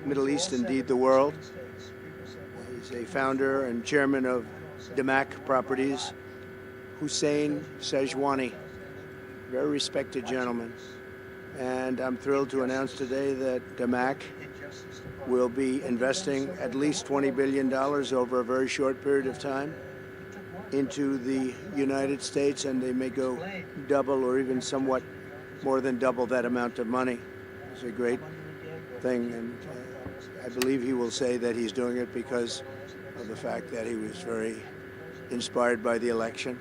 Middle East, indeed the world. He's a founder and chairman of Damac Properties, Hussein Sejwani, very respected gentleman. And I'm thrilled to announce today that Damac will be investing at least $20 billion over a very short period of time into the United States, and they may go double or even somewhat more than double that amount of money. It's a great thing, and I believe he will say that he's doing it because of the fact that he was very inspired by the election.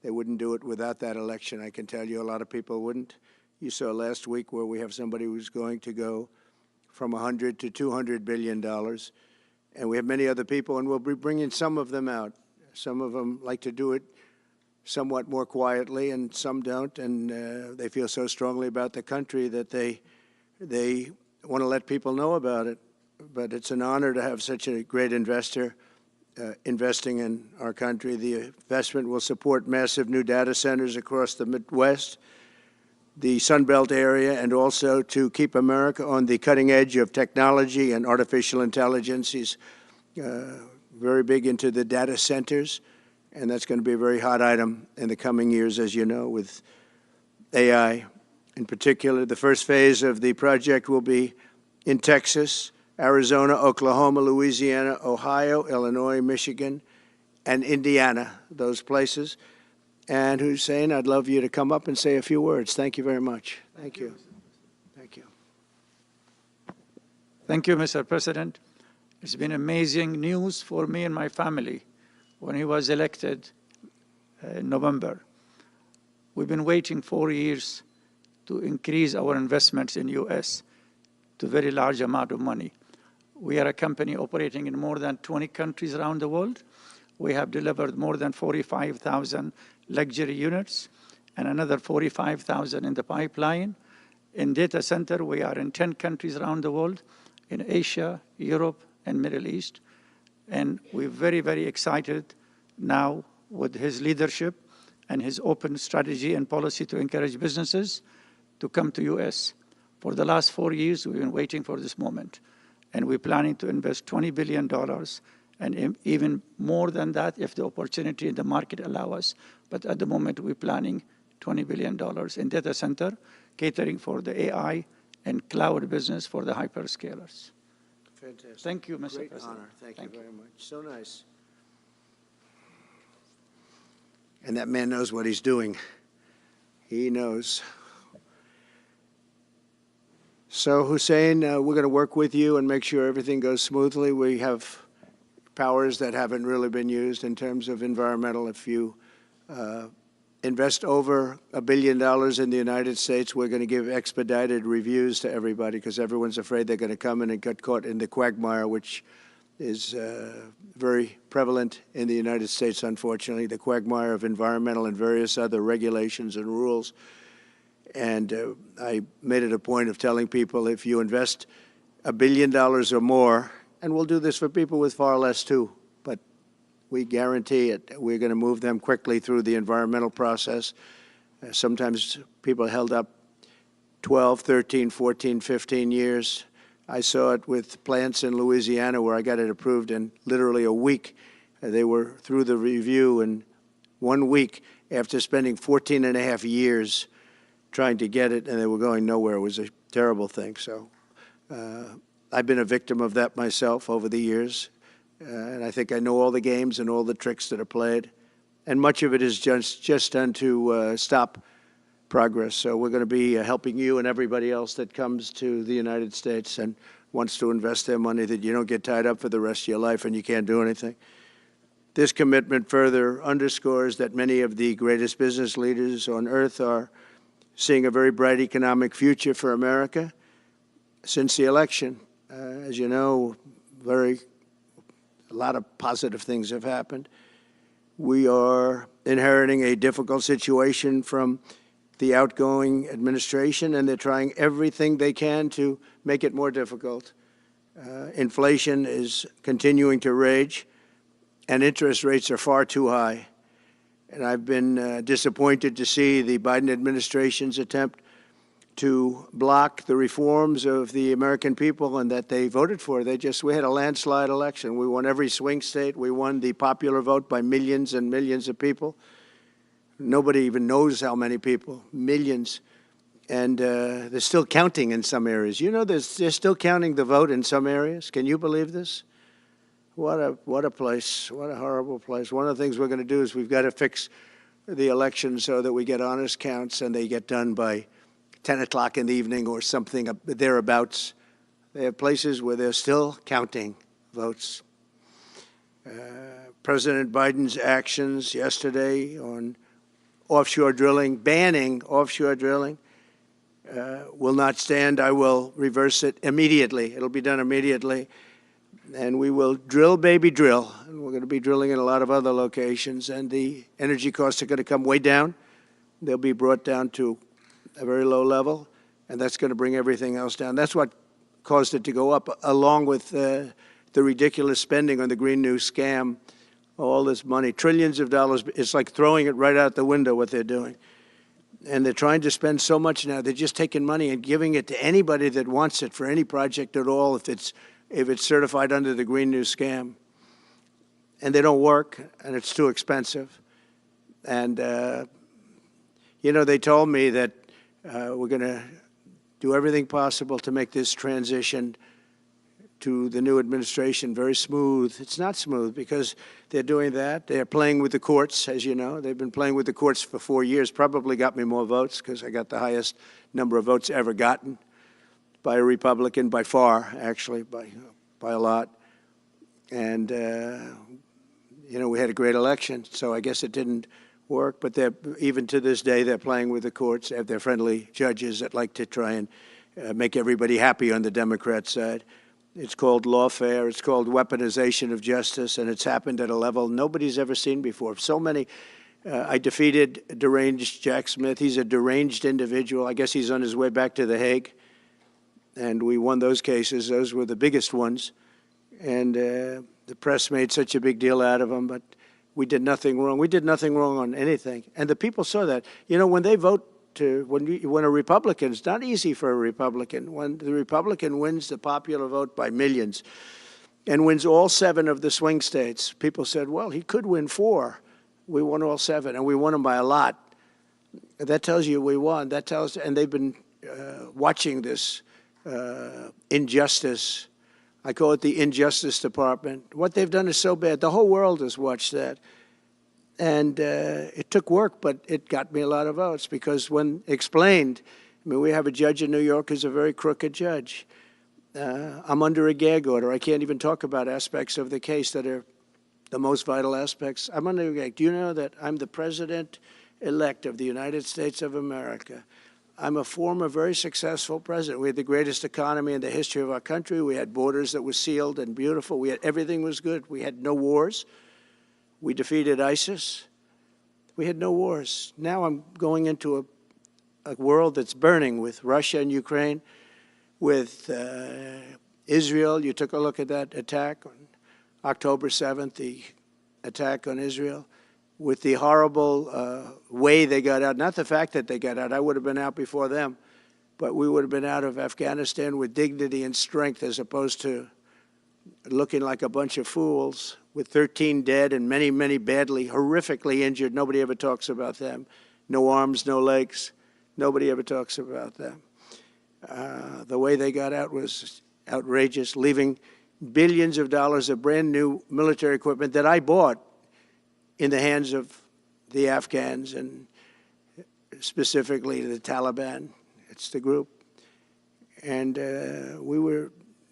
They wouldn't do it without that election, I can tell you. A lot of people wouldn't. You saw last week where we have somebody who's going to go from $100 to $200 billion, and we have many other people, and we'll be bringing some of them out. Some of them like to do it somewhat more quietly, and some don't, and they feel so strongly about the country that they want to let people know about it. But it's an honor to have such a great investor investing in our country. The investment will support massive new data centers across the Midwest, the Sun Belt area, and also to keep America on the cutting edge of technology and artificial intelligence. He's very big into the data centers, and that's going to be a very hot item in the coming years, as you know, with AI. In particular, the first phase of the project will be in Texas, Arizona, Oklahoma, Louisiana, Ohio, Illinois, Michigan, and Indiana, those places. And Hussein, I'd love you to come up and say a few words. Thank you very much. Thank you. Thank you. Thank you, Mr. President. It's been amazing news for me and my family when he was elected in November. We've been waiting 4 years to increase our investments in U.S. to a very large amount of money. We are a company operating in more than 20 countries around the world. We have delivered more than 45,000 luxury units and another 45,000 in the pipeline. In data center, we are in 10 countries around the world, in Asia, Europe, and Middle East. And we're very, very excited now with his leadership and his open strategy and policy to encourage businesses to come to U.S. For the last 4 years, we've been waiting for this moment. And we're planning to invest $20 billion and even more than that if the opportunity in the market allow us. But at the moment, we're planning $20 billion in data center, catering for the AI and cloud business for the hyperscalers. Fantastic. Thank you, Mr. Great President. honor. Thank you very much. So nice. And that man knows what he's doing. He knows. So, Hussein, we're going to work with you and make sure everything goes smoothly. We have powers that haven't really been used in terms of environmental. If you invest over $1 billion in the United States, we're going to give expedited reviews to everybody because everyone's afraid they're going to come in and get caught in the quagmire, which is very prevalent in the United States, unfortunately, the quagmire of environmental and various other regulations and rules. And I made it a point of telling people if you invest $1 billion or more, and we'll do this for people with far less too, but we guarantee it. We're going to move them quickly through the environmental process. Sometimes people held up 12, 13, 14, 15 years. I saw it with plants in Louisiana where I got it approved in literally a week. They were through the review in 1 week after spending 14 and a half years trying to get it, and they were going nowhere. It was a terrible thing. So I've been a victim of that myself over the years, and I think I know all the games and all the tricks that are played, and much of it is just done to stop progress. So we're going to be helping you and everybody else that comes to the United States and wants to invest their money, that you don't get tied up for the rest of your life and you can't do anything. This commitment further underscores that many of the greatest business leaders on earth are seeing a very bright economic future for America since the election. As you know, a lot of positive things have happened. We are inheriting a difficult situation from the outgoing administration, and they're trying everything they can to make it more difficult. Inflation is continuing to rage, and interest rates are far too high. And I've been disappointed to see the Biden administration's attempt to block the reforms of the American people and that they voted for. We had a landslide election. We won every swing state. We won the popular vote by millions and millions of people. Nobody even knows how many people, millions. And they're still counting in some areas. You know, they're still counting the vote in some areas. Can you believe this? What a place. What a horrible place. One of the things we're going to do is we've got to fix the election so that we get honest counts and they get done by 10 o'clock in the evening or something thereabouts. They have places where they're still counting votes. President Biden's actions yesterday on offshore drilling, banning offshore drilling, will not stand. I will reverse it immediately. It'll be done immediately. And we will drill, baby, drill. And we're going to be drilling in a lot of other locations. And the energy costs are going to come way down. They'll be brought down to a very low level. And that's going to bring everything else down. That's what caused it to go up, along with the ridiculous spending on the Green New scam. All this money, trillions of dollars. It's like throwing it right out the window, what they're doing. And they're trying to spend so much now. They're just taking money and giving it to anybody that wants it for any project at all, if it's certified under the Green New scam. And they don't work, and it's too expensive. And, you know, they told me that we're going to do everything possible to make this transition to the new administration very smooth. It's not smooth because they're doing that. They're playing with the courts, as you know. They've been playing with the courts for 4 years, probably got me more votes because I got the highest number of votes ever gotten by a Republican, by far, actually, by a lot. And, you know, we had a great election, so I guess it didn't work. But even to this day, they're playing with the courts. They have their friendly judges that like to try and make everybody happy on the Democrat side. It's called lawfare. It's called weaponization of justice, and it's happened at a level nobody's ever seen before. So many. I defeated deranged Jack Smith. He's a deranged individual. I guess he's on his way back to The Hague. And we won those cases. Those were the biggest ones. And the press made such a big deal out of them, but we did nothing wrong. We did nothing wrong on anything. And the people saw that. You know, when they vote, when a Republican, it's not easy for a Republican. When the Republican wins the popular vote by millions and wins all 7 of the swing states, people said, well, he could win 4. We won all 7, and we won them by a lot. That tells you we won. That tells, and they've been watching this injustice. I call it the Injustice Department. What they've done is so bad. The whole world has watched that. And it took work, but it got me a lot of votes because when explained, I mean, we have a judge in New York who's a very crooked judge. I'm under a gag order. I can't even talk about aspects of the case that are the most vital aspects. I'm under a gag. Do you know that I'm the president-elect of the United States of America? I'm a former very successful president. We had the greatest economy in the history of our country. We had borders that were sealed and beautiful. Everything was good. We had no wars. We defeated ISIS. We had no wars. Now I'm going into a world that's burning with Russia and Ukraine, with Israel. You took a look at that attack on October 7th, the attack on Israel, with the horrible way they got out. Not the fact that they got out. I would have been out before them. But we would have been out of Afghanistan with dignity and strength as opposed to looking like a bunch of fools with 13 dead and many, many badly, horrifically injured. Nobody ever talks about them. No arms, no legs. Nobody ever talks about them. The way they got out was outrageous, leaving billions of dollars of brand new military equipment that I bought in the hands of the Afghans and specifically the Taliban. It's the group. And we were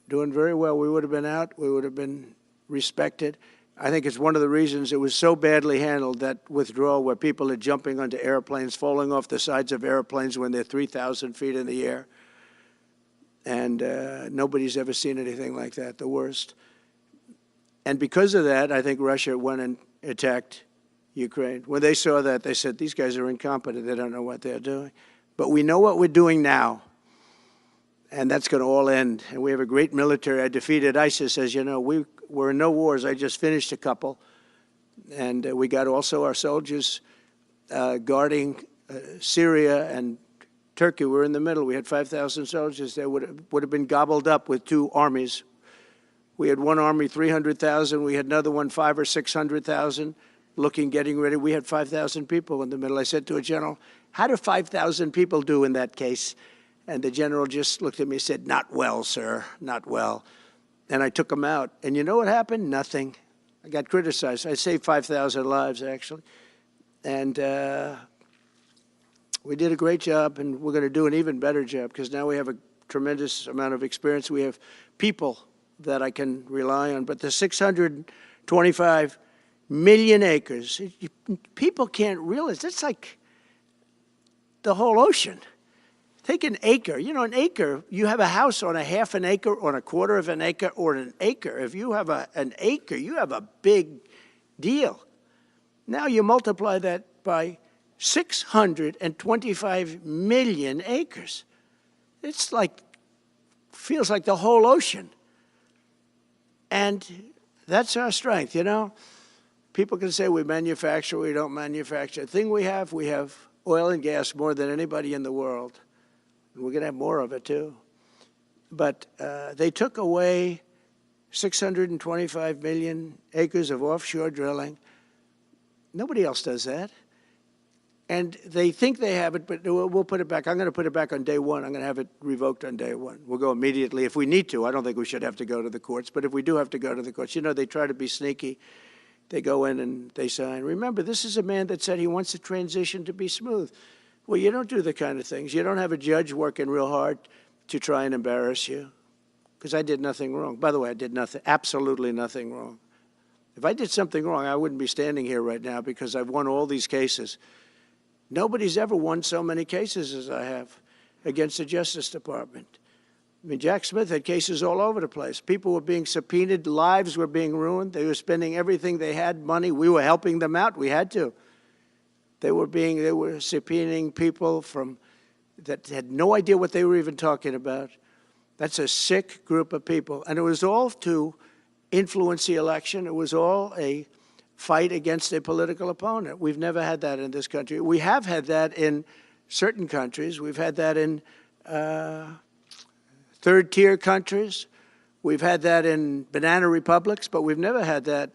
doing very well. We would have been out. We would have been respected. I think it's one of the reasons it was so badly handled, that withdrawal where people are jumping onto airplanes, falling off the sides of airplanes when they're 3,000 feet in the air. And nobody's ever seen anything like that, the worst. And because of that, I think Russia went and attacked Ukraine. When they saw that, they said, these guys are incompetent. They don't know what they're doing. But we know what we're doing now. And that's going to all end. And we have a great military. I defeated ISIS, as you know. We're in no wars. I just finished a couple. And we got also our soldiers guarding Syria and Turkey. We were in the middle. We had 5,000 soldiers. They would have been gobbled up with two armies. We had one army, 300,000. We had another one, 500,000 or 600,000, getting ready. We had 5,000 people in the middle. I said to a general, how do 5,000 people do in that case? And the general just looked at me and said, not well, sir, not well. And I took him out. And you know what happened? Nothing. I got criticized. I saved 5,000 lives, actually. And we did a great job, and we're going to do an even better job because now we have a tremendous amount of experience. We have people that I can rely on. But the 625 million acres, people can't realize, that's like the whole ocean. Take an acre. You know, an acre, you have a house on a half an acre, on a quarter of an acre, or an acre. If you have an acre, you have a big deal. Now you multiply that by 625 million acres. It's like, feels like the whole ocean. And that's our strength, you know. People can say we manufacture, we don't manufacture. The thing we have oil and gas more than anybody in the world. We're going to have more of it, too. But they took away 625 million acres of offshore drilling. Nobody else does that. And they think they have it, but we'll put it back. I'm going to put it back on day one. I'm going to have it revoked on day one. We'll go immediately if we need to. I don't think we should have to go to the courts. But if we do have to go to the courts, you know, they try to be sneaky. They go in and they sign. Remember, this is a man that said he wants the transition to be smooth. Well, you don't do the kind of things. You don't have a judge working real hard to try and embarrass you. Because I did nothing wrong. By the way, I did nothing, absolutely nothing wrong. If I did something wrong, I wouldn't be standing here right now because I've won all these cases. Nobody's ever won so many cases as I have against the Justice Department. I mean, Jack Smith had cases all over the place. People were being subpoenaed. Lives were being ruined. They were spending everything they had, money. We were helping them out. We had to. They were subpoenaing people that had no idea what they were even talking about. That's a sick group of people. And it was all to influence the election. It was all a fight against a political opponent. We've never had that in this country. We have had that in certain countries. We've had that in third-tier countries. We've had that in banana republics, but we've never had that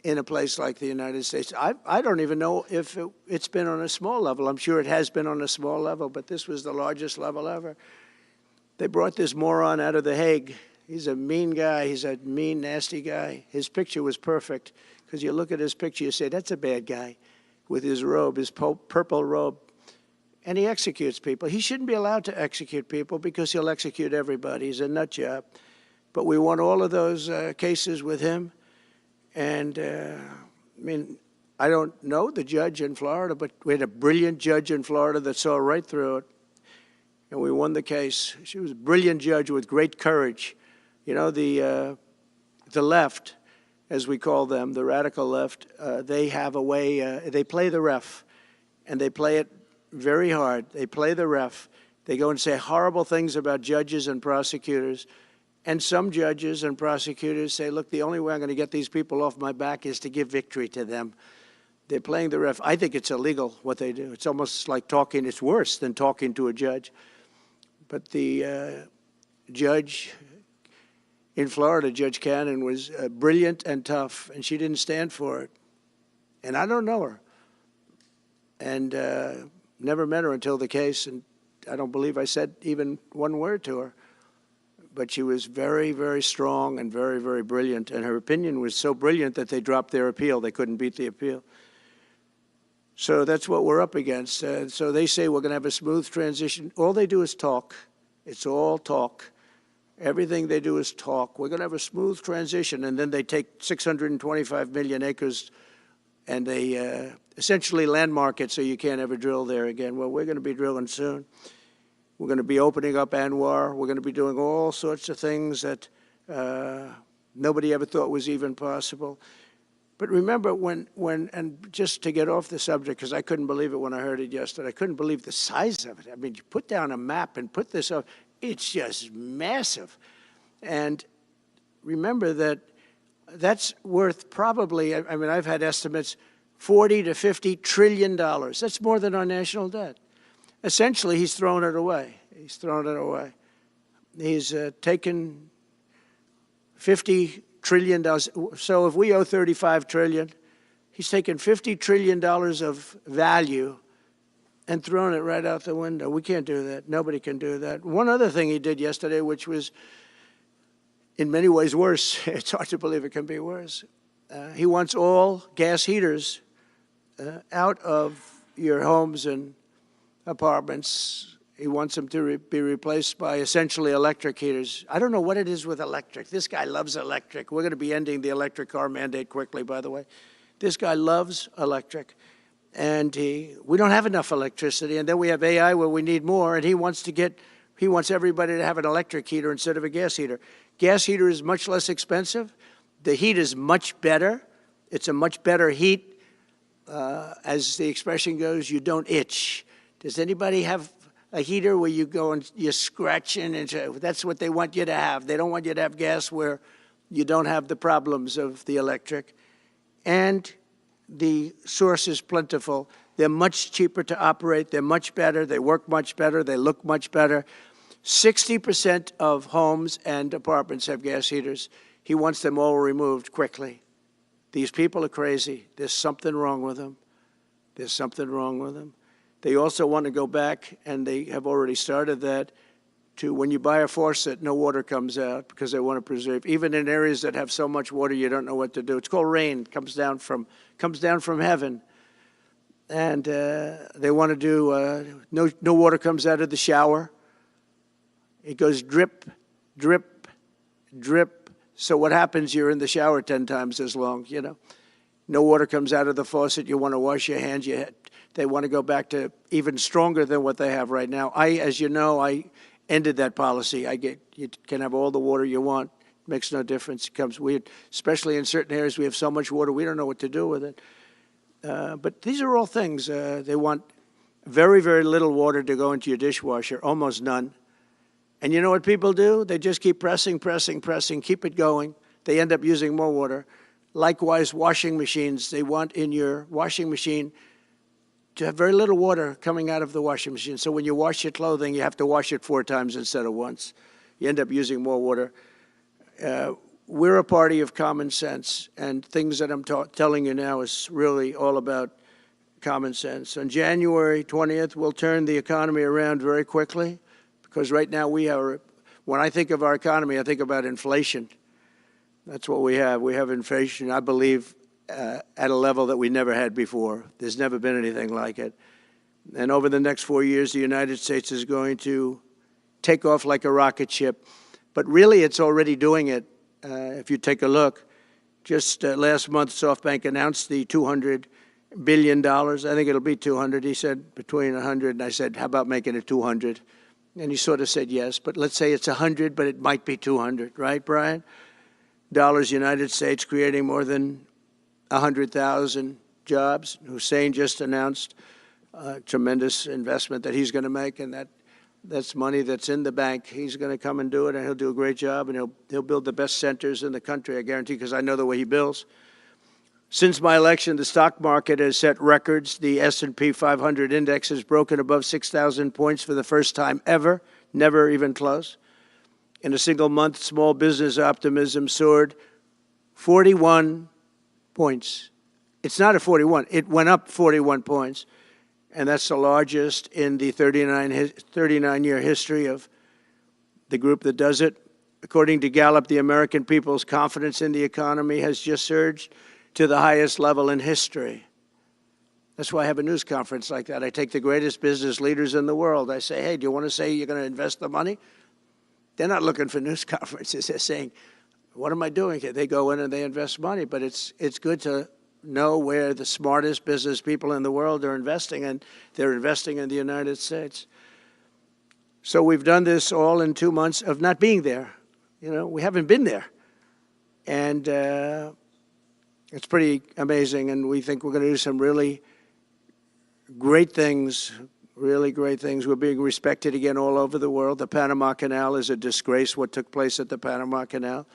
in a place like the United States. I don't even know if it's been on a small level. I'm sure it has been on a small level, but this was the largest level ever. They brought this moron out of The Hague. He's a mean guy. He's a mean, nasty guy. His picture was perfect because you look at his picture, you say, that's a bad guy with his robe, his purple robe. And he executes people. He shouldn't be allowed to execute people because he'll execute everybody. He's a nut job. But we won all of those cases with him. And, I mean, I don't know the judge in Florida, but we had a brilliant judge in Florida that saw right through it. And we won the case. She was a brilliant judge with great courage. You know, the left, as we call them, the radical left, they have a way, they play the ref, and they play it very hard. They play the ref. They go and say horrible things about judges and prosecutors. And some judges and prosecutors say, look, the only way I'm going to get these people off my back is to give victory to them. They're playing the ref. I think it's illegal what they do. It's almost like talking. It's worse than talking to a judge. But the judge in Florida, Judge Cannon, was brilliant and tough, and she didn't stand for it. And I don't know her. And never met her until the case, and I don't believe I said even one word to her. But she was very, very strong and very, very brilliant. And her opinion was so brilliant that they dropped their appeal. They couldn't beat the appeal. So that's what we're up against. So they say we're going to have a smooth transition. All they do is talk. It's all talk. Everything they do is talk. We're going to have a smooth transition. And then they take 625 million acres and they essentially landmark it so you can't ever drill there again. Well, we're going to be drilling soon. We're going to be opening up Anwar. We're going to be doing all sorts of things that nobody ever thought was even possible. But remember and just to get off the subject, because I couldn't believe it when I heard it yesterday, I couldn't believe the size of it. I mean, you put down a map and put this up, it's just massive. And remember that that's worth probably, I mean, I've had estimates, $40 to $50 trillion. That's more than our national debt. essentially he's thrown it away. He's thrown it away. He's taken $50 trillion. So if we owe $35 trillion, he's taken $50 trillion of value and thrown it right out the window. We can't do that. Nobody can do that. One other thing he did yesterday, which was in many ways worse, it's hard to believe it can be worse. He wants all gas heaters out of your homes and apartments. He wants them to be replaced by essentially electric heaters. I don't know what it is with electric. This guy loves electric. We're going to be ending the electric car mandate quickly, by the way. This guy loves electric. And we don't have enough electricity. And then we have AI where we need more. And he wants everybody to have an electric heater instead of a gas heater. Gas heater is much less expensive. The heat is much better. It's a much better heat. As the expression goes, you don't itch. Does anybody have a heater where you go and you're scratching? And that's what they want you to have. They don't want you to have gas where you don't have the problems of the electric. And the source is plentiful. They're much cheaper to operate. They're much better. They work much better. They look much better. 60% of homes and apartments have gas heaters. He wants them all removed quickly. These people are crazy. There's something wrong with them. There's something wrong with them. They also want to go back, and they have already started that, to when you buy a faucet, no water comes out because they want to preserve. Even in areas that have so much water, you don't know what to do. It's called rain. It comes down from heaven. And they want to do, no water comes out of the shower. It goes drip, drip, drip. So what happens? You're in the shower 10 times as long, you know. No water comes out of the faucet. You want to wash your hands. They want to go back to even stronger than what they have right now. As you know, I ended that policy. You can have all the water you want. It makes no difference. It comes weird, especially in certain areas. We have so much water, we don't know what to do with it. But these are all things. They want very, very little water to go into your dishwasher, almost none. And you know what people do? They just keep pressing, pressing, pressing, keep it going. They end up using more water. Likewise, washing machines. They want in your washing machine to have very little water coming out of the washing machine. So when you wash your clothing, you have to wash it 4 times instead of once. You end up using more water. We're a party of common sense, and things that I'm telling you now is really all about common sense. On January 20th, we'll turn the economy around very quickly, because right now when I think of our economy, I think about inflation. That's what we have. We have inflation, I believe, at a level that we never had before. There's never been anything like it. And over the next 4 years, the United States is going to take off like a rocket ship. But really, it's already doing it. If you take a look, just last month, SoftBank announced the $200 billion. I think it'll be 200. He said between 100, and I said, how about making it 200? And he sort of said yes, but let's say it's 100, but it might be 200, right, Brian? Dollars, United States, creating more than 100,000 jobs. Hussein just announced a tremendous investment that he's going to make, and that's money that's in the bank. He's going to come and do it, and he'll do a great job, and he'll build the best centers in the country, I guarantee, because I know the way he builds. Since my election, the stock market has set records. The S&P 500 index has broken above 6,000 points for the first time ever, never even close. In a single month, small business optimism soared 41 points. It's not a 41. It went up 41 points. And that's the largest in the 39-year history of the group that does it. According to Gallup, the American people's confidence in the economy has just surged to the highest level in history. That's why I have a news conference like that. I take the greatest business leaders in the world. I say, hey, do you want to say you're going to invest the money? They're not looking for news conferences. They're saying, what am I doing here? They go in and they invest money. But it's good to know where the smartest business people in the world are investing, and they're investing in the United States. So we've done this all in 2 months of not being there. You know, we haven't been there. And it's pretty amazing, and we think we're going to do some really great things, really great things. We're being respected again all over the world. The Panama Canal is a disgrace, what took place at the Panama Canal.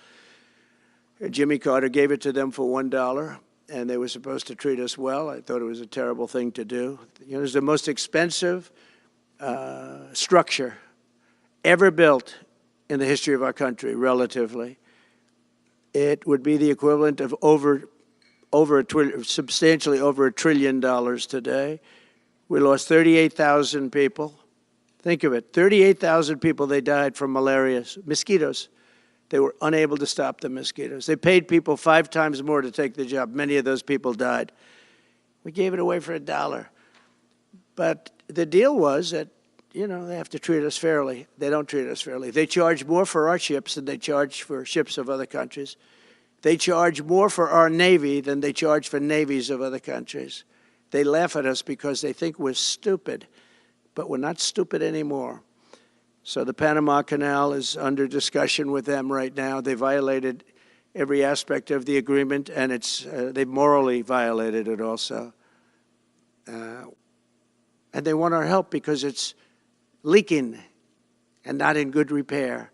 Jimmy Carter gave it to them for $1, and they were supposed to treat us well. I thought it was a terrible thing to do. You know, it's the most expensive structure ever built in the history of our country, relatively. It would be the equivalent of substantially over $1 trillion today. We lost 38,000 people. Think of it, 38,000 people, they died from malaria, mosquitoes. They were unable to stop the mosquitoes. They paid people 5 times more to take the job. Many of those people died. We gave it away for $1. But the deal was that, you know, they have to treat us fairly. They don't treat us fairly. They charge more for our ships than they charge for ships of other countries. They charge more for our Navy than they charge for navies of other countries. They laugh at us because they think we're stupid, but we're not stupid anymore. So the Panama Canal is under discussion with them right now. They violated every aspect of the agreement, and they morally violated it also. And they want our help because it's leaking and not in good repair.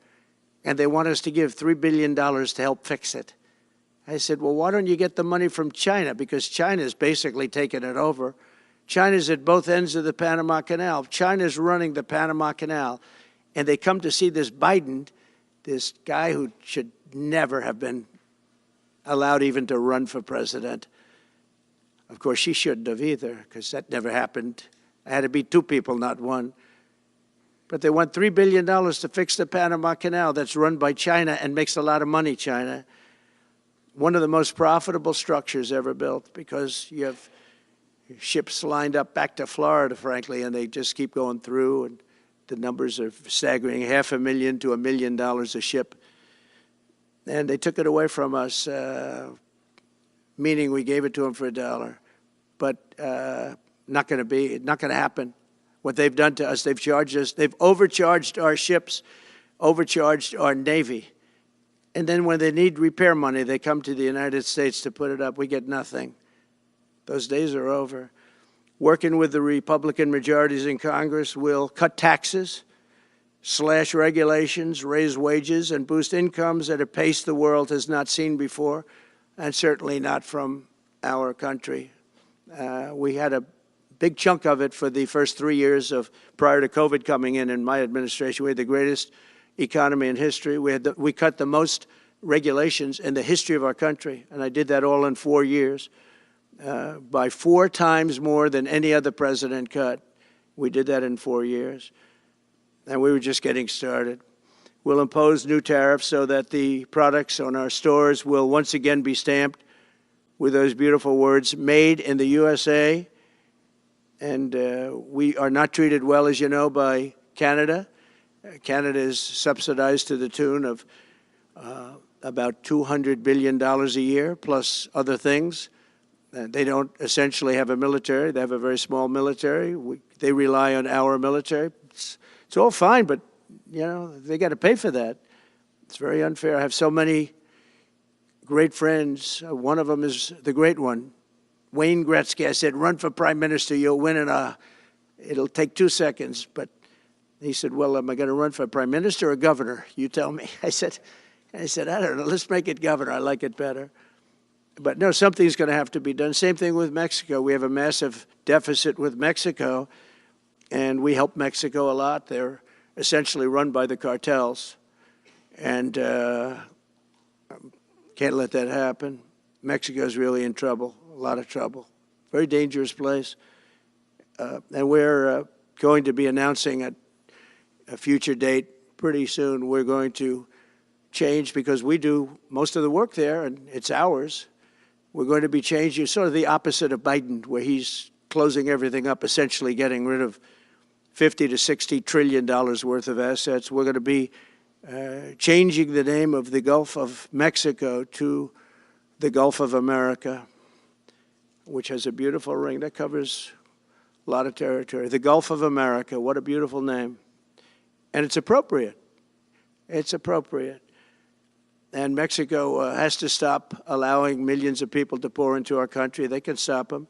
And they want us to give $3 billion to help fix it. I said, well, why don't you get the money from China? Because China's basically taken it over. China's at both ends of the Panama Canal. China's running the Panama Canal. And they come to see this Biden, this guy who should never have been allowed even to run for president. Of course, she shouldn't have either, because that never happened. It had to be 2 people, not 1. But they want $3 billion to fix the Panama Canal that's run by China and makes a lot of money, China. One of the most profitable structures ever built, because you have ships lined up back to Florida, frankly, and they just keep going through, and the numbers are staggering, $500,000 to $1 million a ship. And they took it away from us, meaning we gave it to them for $1. But not going to happen. What they've done to us, they've charged us, they've overcharged our ships, overcharged our Navy. And then when they need repair money, they come to the United States to put it up. We get nothing. Those days are over. Working with the Republican majorities in Congress, will cut taxes, slash regulations, raise wages, and boost incomes at a pace the world has not seen before, and certainly not from our country. We had a big chunk of it for the first 3 years prior to COVID coming in my administration. We had the greatest economy in history. We cut the most regulations in the history of our country, and I did that all in 4 years. By 4 times more than any other president cut. We did that in 4 years. And we were just getting started. We'll impose new tariffs so that the products on our stores will once again be stamped with those beautiful words, made in the USA. And we are not treated well, as you know, by Canada. Canada is subsidized to the tune of about $200 billion a year, plus other things. They don't essentially have a military. They have a very small military. They rely on our military. It's all fine, but, you know, they got to pay for that. It's very unfair. I have so many great friends. One of them is the great one, Wayne Gretzky. I said, run for prime minister. You'll win it'll take 2 seconds. But he said, well, am I going to run for prime minister or governor? You tell me. I said, I don't know. Let's make it governor. I like it better. But no, something's going to have to be done. Same thing with Mexico. We have a massive deficit with Mexico, and we help Mexico a lot. They're essentially run by the cartels, and can't let that happen. Mexico's really in trouble, a lot of trouble. Very dangerous place. And we're going to be announcing at a future date pretty soon. We're going to change, because we do most of the work there, and it's ours. We're going to be changing, sort of the opposite of Biden, where he's closing everything up, essentially getting rid of $50 to $60 trillion worth of assets. We're going to be changing the name of the Gulf of Mexico to the Gulf of America, which has a beautiful ring that covers a lot of territory. The Gulf of America, what a beautiful name. And it's appropriate. It's appropriate. And Mexico has to stop allowing millions of people to pour into our country. They can stop them.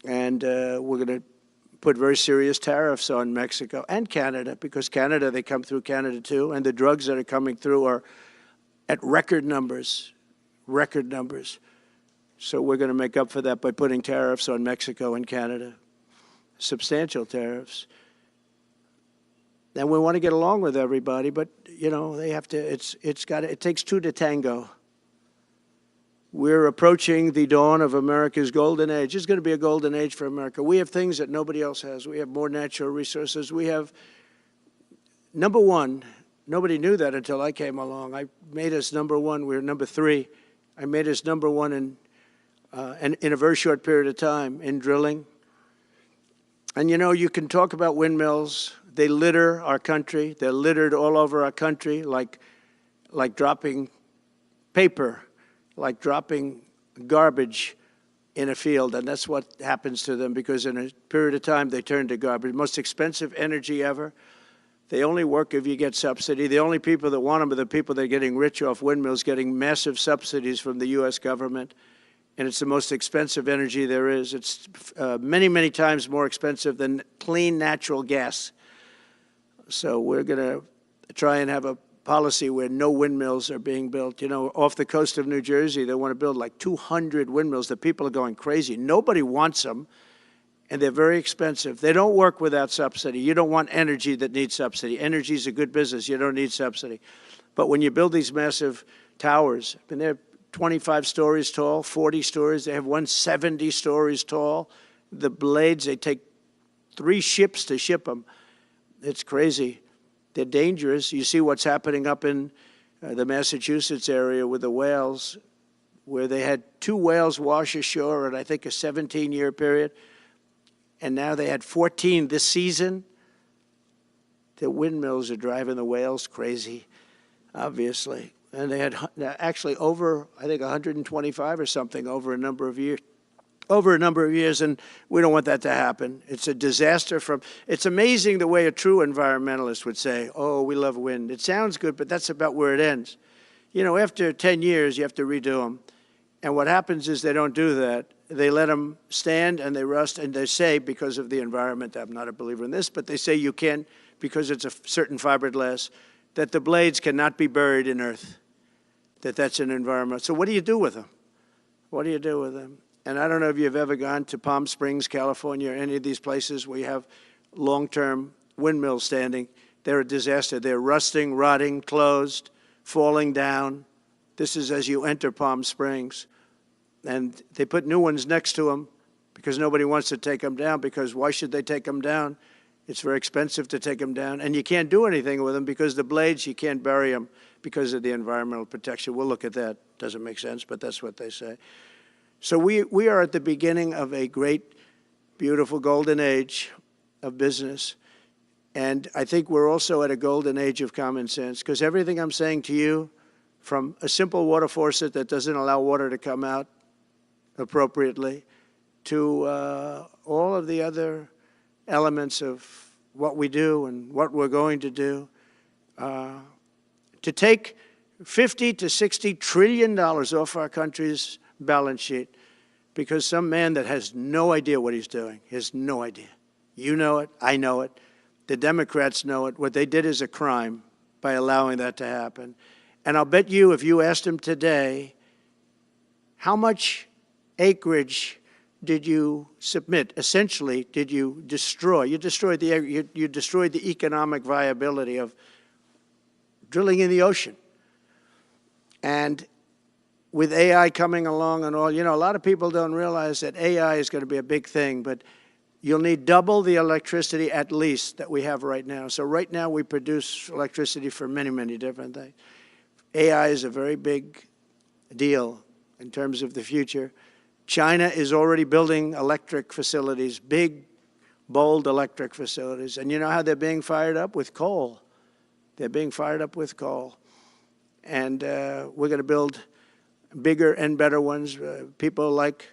And we're going to put very serious tariffs on Mexico and Canada, because Canada, they come through Canada too. And the drugs that are coming through are at record numbers, record numbers. So we're going to make up for that by putting tariffs on Mexico and Canada, substantial tariffs. And we want to get along with everybody, but, you know, they have to, it takes two to tango. We're approaching the dawn of America's golden age. It's going to be a golden age for America. We have things that nobody else has. We have more natural resources. We have, number one, nobody knew that until I came along. I made us number one. We were number three. I made us number one in a very short period of time in drilling. And, you know, you can talk about windmills. They litter our country. They're littered all over our country like dropping paper, like dropping garbage in a field. And that's what happens to them, because in a period of time they turn to garbage. Most expensive energy ever. They only work if you get subsidy. The only people that want them are the people that are getting rich off windmills, getting massive subsidies from the U.S. government. And it's the most expensive energy there is. It's many, many times more expensive than clean natural gas. So we're going to try and have a policy where no windmills are being built. You know, off the coast of New Jersey, they want to build like 200 windmills. The people are going crazy. Nobody wants them, and they're very expensive. They don't work without subsidy. You don't want energy that needs subsidy. Energy is a good business. You don't need subsidy. But when you build these massive towers, I mean, they're 25 stories tall, 40 stories. They have one 70 stories tall. The blades, they take 3 ships to ship them. It's crazy. They're dangerous. You see what's happening up in the Massachusetts area with the whales, where they had 2 whales wash ashore in, I think, a 17-year period. And now they had 14 this season. The windmills are driving the whales crazy, obviously. And they had actually over, I think, 125 or something over a number of years. And we don't want that to happen. It's a disaster it's amazing the way a true environmentalist would say, oh, we love wind. It sounds good, but that's about where it ends. You know, after 10 years, you have to redo them. And what happens is they don't do that. They let them stand and they rust, and they say, because of the environment, I'm not a believer in this, but they say you can't, because it's a certain fiberglass, that the blades cannot be buried in earth, that's an environment. So what do you do with them? What do you do with them? And I don't know if you've ever gone to Palm Springs, California, or any of these places where you have long-term windmills standing. They're a disaster. They're rusting, rotting, closed, falling down. This is as you enter Palm Springs. And they put new ones next to them because nobody wants to take them down, because why should they take them down? It's very expensive to take them down. And you can't do anything with them because the blades, you can't bury them because of the environmental protection. We'll look at that. Doesn't make sense, but that's what they say. So we are at the beginning of a great, beautiful golden age of business. And I think we're also at a golden age of common sense, because everything I'm saying to you, from a simple water faucet that doesn't allow water to come out appropriately, to all of the other elements of what we do and what we're going to do, to take $50 to $60 trillion off our country's balance sheet because some man that has no idea what he's doing, has no idea. You know it, I know it, the Democrats know it. What they did is a crime by allowing that to happen. And I'll bet you, if you asked him today, how much acreage did you submit? Essentially, did you destroy? You destroyed the economic viability of drilling in the ocean. And with AI coming along and all, you know, a lot of people don't realize that AI is going to be a big thing, but you'll need double the electricity at least that we have right now. So right now we produce electricity for many, many different things. AI is a very big deal in terms of the future. China is already building electric facilities, big, bold electric facilities. And you know how they're being fired up? With coal. They're being fired up with coal. And we're going to build bigger and better ones. People like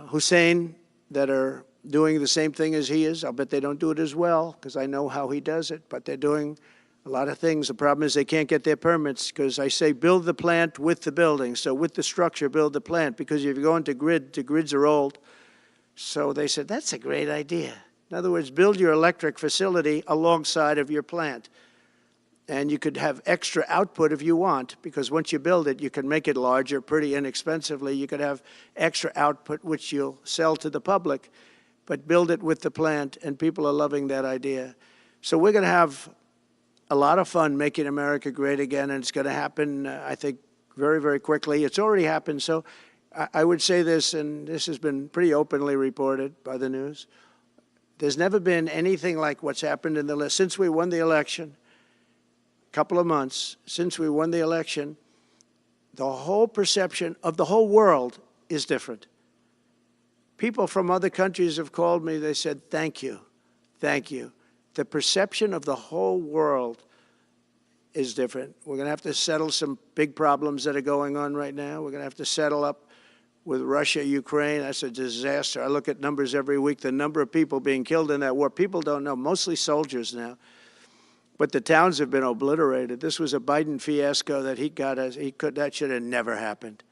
Hussein that are doing the same thing as he is. I'll bet they don't do it as well because I know how he does it, but they're doing a lot of things. The problem is they can't get their permits because I say build the plant with the building. So with the structure, build the plant, because if you go into grid, the grids are old. So they said, that's a great idea. In other words, build your electric facility alongside of your plant. And you could have extra output if you want, because once you build it, you can make it larger pretty inexpensively. You could have extra output, which you'll sell to the public, but build it with the plant, and people are loving that idea. So we're going to have a lot of fun making America great again, and it's going to happen, I think, very, very quickly. It's already happened. So I would say this, and this has been pretty openly reported by the news. There's never been anything like what's happened in the list since we won the election. A couple of months since we won the election, the whole perception of the whole world is different. People from other countries have called me. They said, thank you, thank you. The perception of the whole world is different. We're going to have to settle some big problems that are going on right now. We're going to have to settle up with Russia, Ukraine. That's a disaster. I look at numbers every week, the number of people being killed in that war. People don't know, mostly soldiers now. But the towns have been obliterated. This was a Biden fiasco that that should have never happened.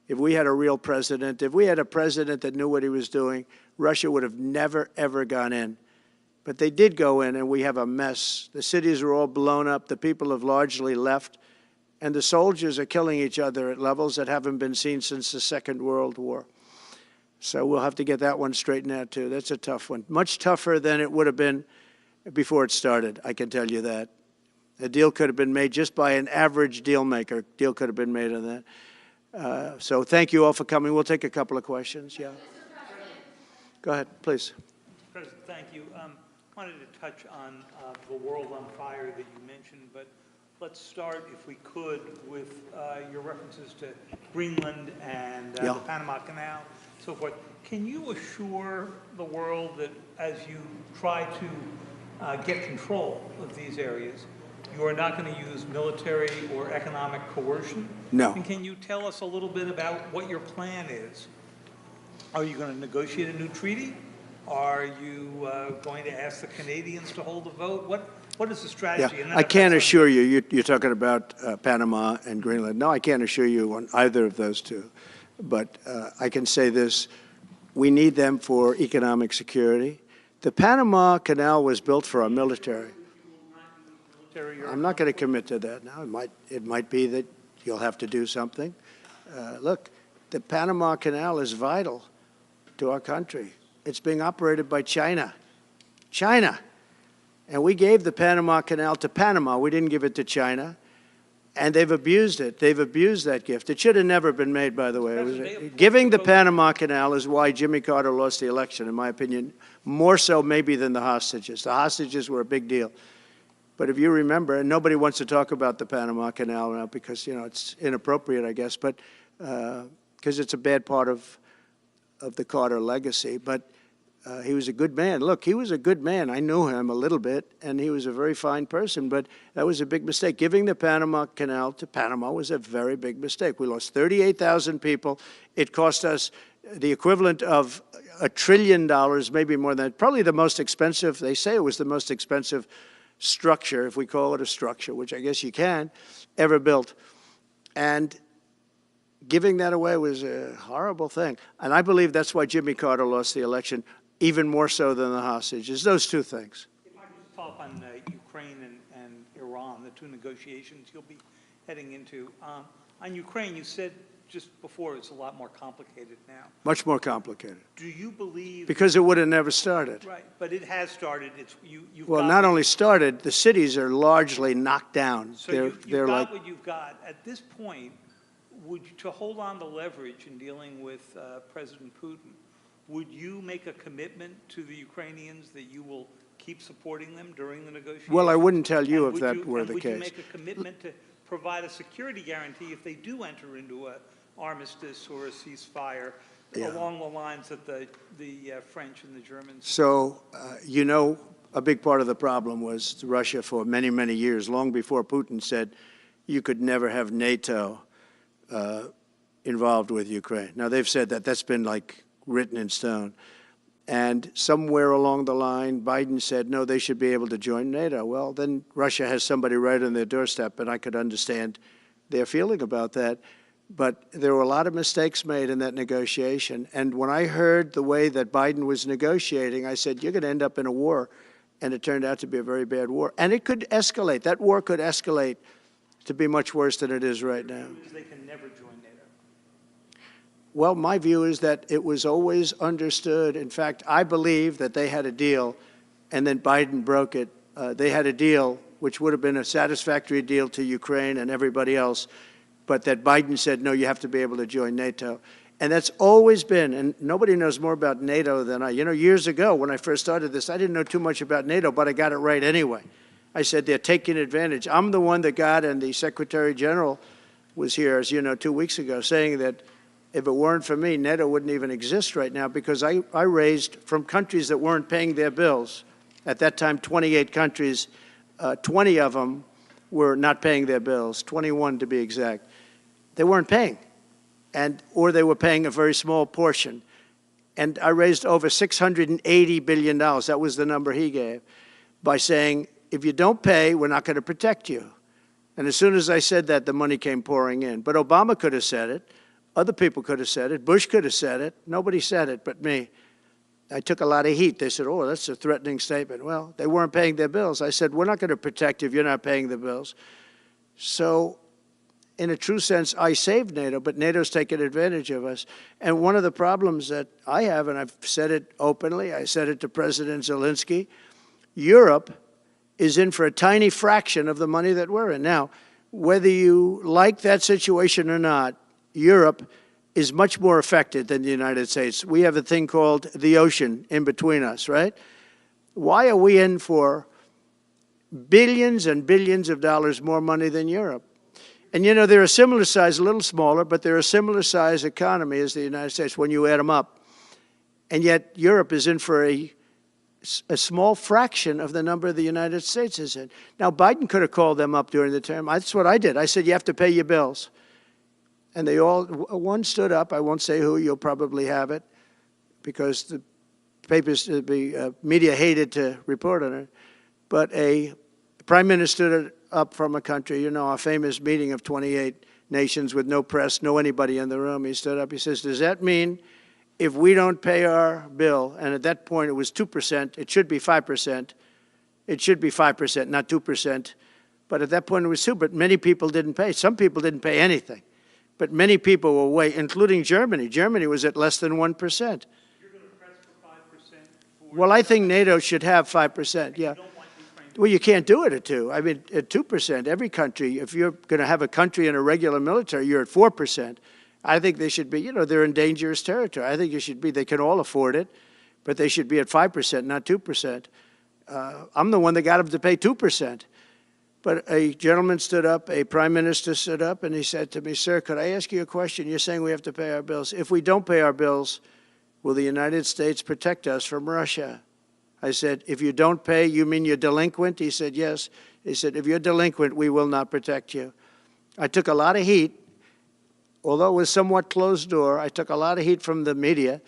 If we had a real president, if we had a president that knew what he was doing, Russia would have never, ever gone in. But they did go in, and we have a mess. The cities are all blown up. The people have largely left. And the soldiers are killing each other at levels that haven't been seen since the Second World War. So we'll have to get that one straightened out, too. That's a tough one. Much tougher than it would have been before it started, I can tell you that. A deal could have been made just by an average deal maker. Deal could have been made on that. So thank you all for coming. We'll take a couple of questions. Yeah. Go ahead, please. President, thank you. I wanted to touch on the world on fire that you mentioned, but let's start, if we could, with your references to Greenland and the Panama Canal, so forth. Can you assure the world that as you try to get control of these areas, you are not going to use military or economic coercion? No. And can you tell us a little bit about what your plan is? Are you going to negotiate a new treaty? Are you going to ask the Canadians to hold a vote? What is the strategy? Yeah, I can't assure you, you're talking about Panama and Greenland. No, I can't assure you on either of those two. But I can say this, we need them for economic security. The Panama Canal was built for our military. I'm not going to commit to that now. It might be that you'll have to do something. Look, the Panama Canal is vital to our country. It's being operated by China. China. And we gave the Panama Canal to Panama. We didn't give it to China. And they've abused it. They've abused that gift. It should have never been made, by the way. Giving the Panama Canal is why Jimmy Carter lost the election, in my opinion, more so maybe than the hostages. The hostages were a big deal. But if you remember, and nobody wants to talk about the Panama Canal now because, you know, it's inappropriate, I guess, but because it's a bad part of the Carter legacy. But he was a good man. Look, he was a good man. I knew him a little bit, and he was a very fine person, but that was a big mistake. Giving the Panama Canal to Panama was a very big mistake. We lost 38,000 people. It cost us the equivalent of $1 trillion, maybe more than that. Probably the most expensive, they say it was the most expensive structure, if we call it a structure, which I guess you can, ever built. And giving that away was a horrible thing. And I believe that's why Jimmy Carter lost the election, even more so than the hostages. Those two things. If I could follow up on Ukraine and Iran, the two negotiations you'll be heading into. On Ukraine, you said just before it's a lot more complicated now. Much more complicated. Do you believe... Because it would have never started. Right, but it has started. You've well, got not only started, the cities are largely knocked down. So you've got what you've got. At this point, to hold on to leverage in dealing with President Putin, would you make a commitment to the Ukrainians that you will keep supporting them during the negotiations? Well, I wouldn't tell you if that were the case. Would you make a commitment to provide a security guarantee if they do enter into an armistice or a ceasefire along the lines that the French and the Germans? So, you know, a big part of the problem was Russia for many, many years, long before Putin said you could never have NATO involved with Ukraine. Now, they've said that. That's been like written in stone. And somewhere along the line, Biden said, no, they should be able to join NATO. Well, then Russia has somebody right on their doorstep, and I could understand their feeling about that. But there were a lot of mistakes made in that negotiation. And when I heard the way that Biden was negotiating, I said, you're going to end up in a war. And it turned out to be a very bad war. And it could escalate. That war could escalate to be much worse than it is right now. They can never join NATO. Well, my view is that it was always understood. In fact, I believe that they had a deal, and then Biden broke it they had a deal which would have been a satisfactory deal to Ukraine and everybody else, but that Biden said, no, you have to be able to join NATO. And that's always been, and nobody knows more about NATO than I. You know, years ago when I first started this, I didn't know too much about NATO, but I got it right anyway. I said they're taking advantage. I'm the one that got, and the Secretary General was here, as you know, 2 weeks ago, saying that if it weren't for me, NATO wouldn't even exist right now, because I raised from countries that weren't paying their bills. At that time, 28 countries, 20 of them were not paying their bills, 21 to be exact. They weren't paying, or they were paying a very small portion. And I raised over $680 billion, that was the number he gave, by saying, if you don't pay, we're not going to protect you. And as soon as I said that, the money came pouring in. But Obama could have said it. Other people could have said it. Bush could have said it. Nobody said it but me. I took a lot of heat. They said, oh, that's a threatening statement. Well, they weren't paying their bills. I said, we're not going to protect you if you're not paying the bills. So in a true sense, I saved NATO, but NATO's taken advantage of us. And one of the problems that I have, and I've said it openly, I said it to President Zelensky, Europe is in for a tiny fraction of the money that we're in. Now, whether you like that situation or not, Europe is much more affected than the United States. We have a thing called the ocean in between us, right? Why are we in for billions and billions of dollars more money than Europe? And, you know, they're a similar size, a little smaller, but they're a similar size economy as the United States when you add them up. And yet Europe is in for a small fraction of the number the United States is in. Now, Biden could have called them up during the term. That's what I did. I said, you have to pay your bills. And they all, one stood up. I won't say who. You'll probably have it because the papers, the media hated to report on it. But a prime minister stood up from a country, you know, a famous meeting of 28 nations with no press, no anybody in the room. He stood up. He says, does that mean if we don't pay our bill, and at that point it was 2%, it should be 5%. It should be 5%, not 2%. But at that point it was 2%, but many people didn't pay. Some people didn't pay anything. But many people were way, including Germany. Germany was at less than 1%. You're going to press for 5%? Well, I think NATO should have 5%, yeah. Well, you can't do it at 2%. I mean, at 2%, every country, if you're going to have a country in a regular military, you're at 4%. I think they should be, you know, they're in dangerous territory. I think it should be, they can all afford it, but they should be at 5%, not 2%. I'm the one that got them to pay 2%. But a gentleman stood up, a prime minister stood up, and he said to me, sir, could I ask you a question? You're saying we have to pay our bills. If we don't pay our bills, will the United States protect us from Russia? I said, if you don't pay, you mean you're delinquent? He said, yes. He said, if you're delinquent, we will not protect you. I took a lot of heat. Although it was somewhat closed door, I took a lot of heat from the media.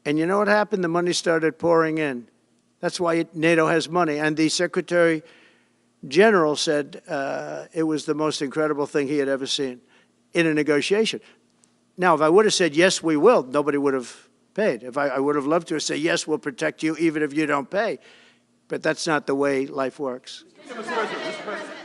And you know what happened? The money started pouring in. That's why NATO has money. And the Secretary General said it was the most incredible thing he had ever seen in a negotiation. Now, if I would have said, yes, we will, nobody would have paid. If I would have loved to say, yes, we'll protect you even if you don't pay. But that's not the way life works. Mr. President,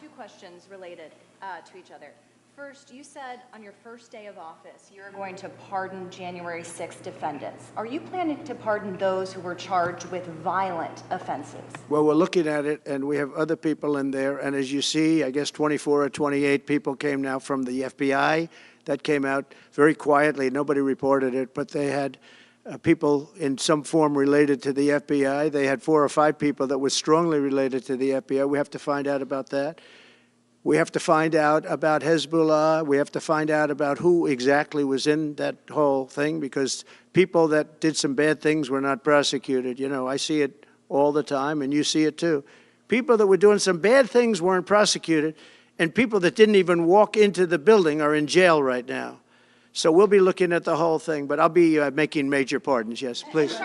two questions related to each other. First, you said on your first day of office you're going to pardon January 6th defendants. Are you planning to pardon those who were charged with violent offenses? Well, we're looking at it, and we have other people in there. And as you see, I guess 24 or 28 people came now from the FBI. That came out very quietly. Nobody reported it, but they had people in some form related to the FBI. They had 4 or 5 people that were strongly related to the FBI. We have to find out about that. We have to find out about Hezbollah. We have to find out about who exactly was in that whole thing, because people that did some bad things were not prosecuted. You know, I see it all the time, and you see it too. People that were doing some bad things weren't prosecuted, and people that didn't even walk into the building are in jail right now. So we'll be looking at the whole thing, but I'll be making major pardons. Yes, please.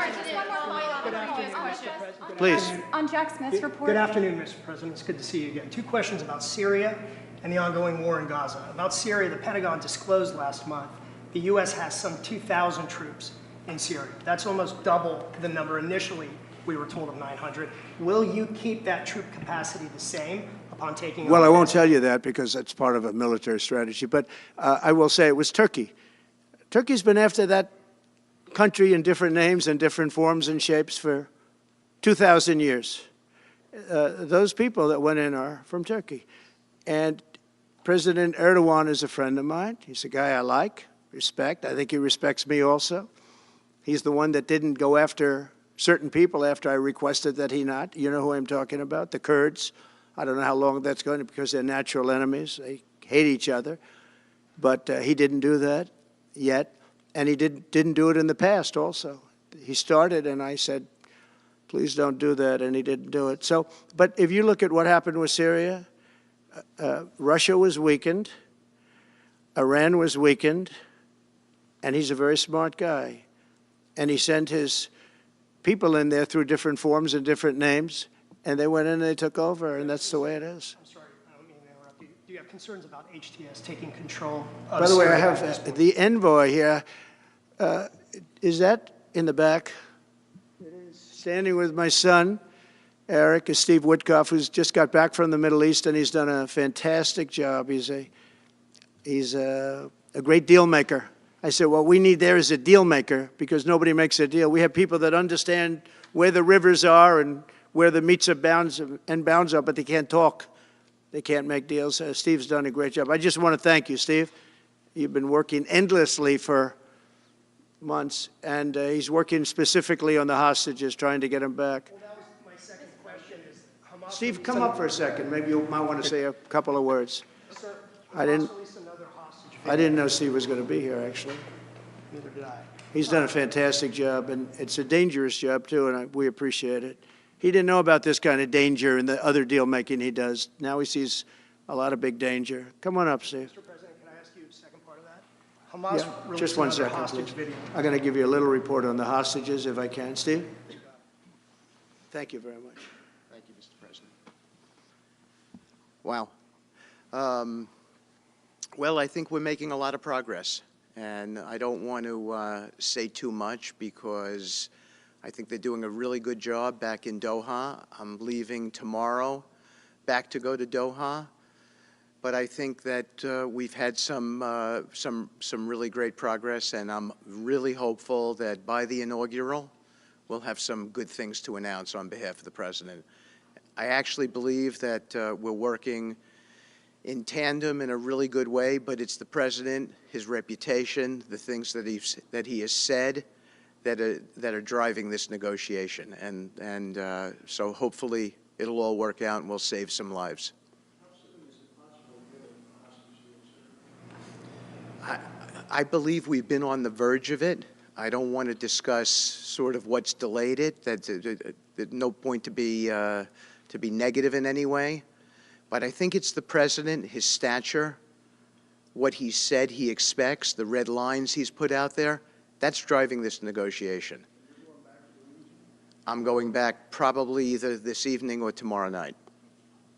Please. On Jack Smith's report. Good afternoon, Mr. President. It's good to see you again. 2 questions about Syria and the ongoing war in Gaza. About Syria, the Pentagon disclosed last month the U.S. has some 2,000 troops in Syria. That's almost double the number initially we were told of 900. Will you keep that troop capacity the same upon taking over? Well, I won't tell you that because that's part of a military strategy, but I will say it was Turkey. Turkey's been after that country in different names and different forms and shapes for 2,000 years. those people that went in are from Turkey. And President Erdogan is a friend of mine. He's a guy I like, respect. I think he respects me also. He's the one that didn't go after certain people after I requested that he not. You know who I'm talking about, the Kurds. I don't know how long that's going to, because they're natural enemies. They hate each other. But he didn't do that yet. And he didn't do it in the past also. He started, and I said, please don't do that, and he didn't do it. So, but if you look at what happened with Syria, Russia was weakened, Iran was weakened, and he's a very smart guy. And he sent his people in there through different forms and different names, and they went in and they took over, and that's the way it is. I'm sorry, I don't mean to interrupt you. Do you have concerns about HTS taking control of By the way, I Syria at this have point? the envoy here. Is that in the back? It is. Standing with my son, Eric, is Steve Witkoff, who's just got back from the Middle East, and he's done a fantastic job. He's a great deal maker. I said, what we need there is a deal maker, because nobody makes a deal. We have people that understand where the rivers are and where the meets and bounds are, but they can't talk. They can't make deals. Steve's done a great job. I just want to thank you, Steve. You've been working endlessly for months, and he's working specifically on the hostages, trying to get them back. Well, that was my second question is Hamas. Steve, come up for a second. Maybe you might want to say a couple of words. Sir, I didn't- Hamas released another hostage I didn't know Steve was going to be here, actually. Neither did I. He's done a fantastic job, and it's a dangerous job, too, and we appreciate it. He didn't know about this kind of danger and the other deal-making he does. Now he sees a lot of big danger. Come on up, Steve. Mr. President, can I ask you a second part of that? Hamas Yeah, released just one another second, hostage please. video. I'm going to give you a little report on the hostages, if I can. Steve? Thank you very much. Thank you, Mr. President. Wow. Well, I think we're making a lot of progress, and I don't want to say too much because I think they're doing a really good job back in Doha. I'm leaving tomorrow back to go to Doha, but I think that we've had some really great progress, and I'm really hopeful that by the inaugural, we'll have some good things to announce on behalf of the President. I actually believe that we're working in tandem in a really good way, but it's the President, his reputation, the things that he has said that are driving this negotiation. And so hopefully it'll all work out and we'll save some lives. I believe we've been on the verge of it. I don't want to discuss sort of what's delayed it. There's no point to be negative in any way. But I think it's the President, his stature, what he said he expects, the red lines he's put out there, that's driving this negotiation. I'm going back probably either this evening or tomorrow night.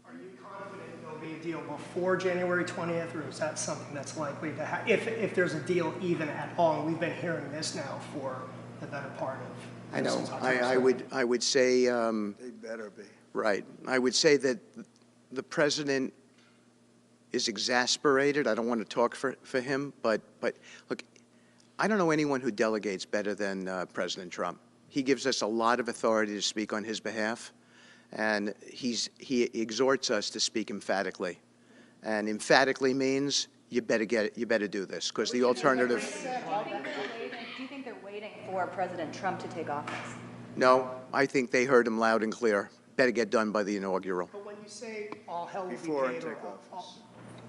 Are you confident there'll be a deal before January 20th, or is that something that's likely to happen? If there's a deal even at all, and we've been hearing this now for the better part of I know. since October 7th. I would say They better be. right. I would say that the President is exasperated. I don't want to talk for him, but look, I don't know anyone who delegates better than President Trump. He gives us a lot of authority to speak on his behalf, and he exhorts us to speak emphatically. And emphatically means you better get it, you better do this, because the alternative. Do you think they're waiting for President Trump to take office? No, I think they heard him loud and clear. Better get done by the inaugural. But when you say all hell will be Before I paid, take or office.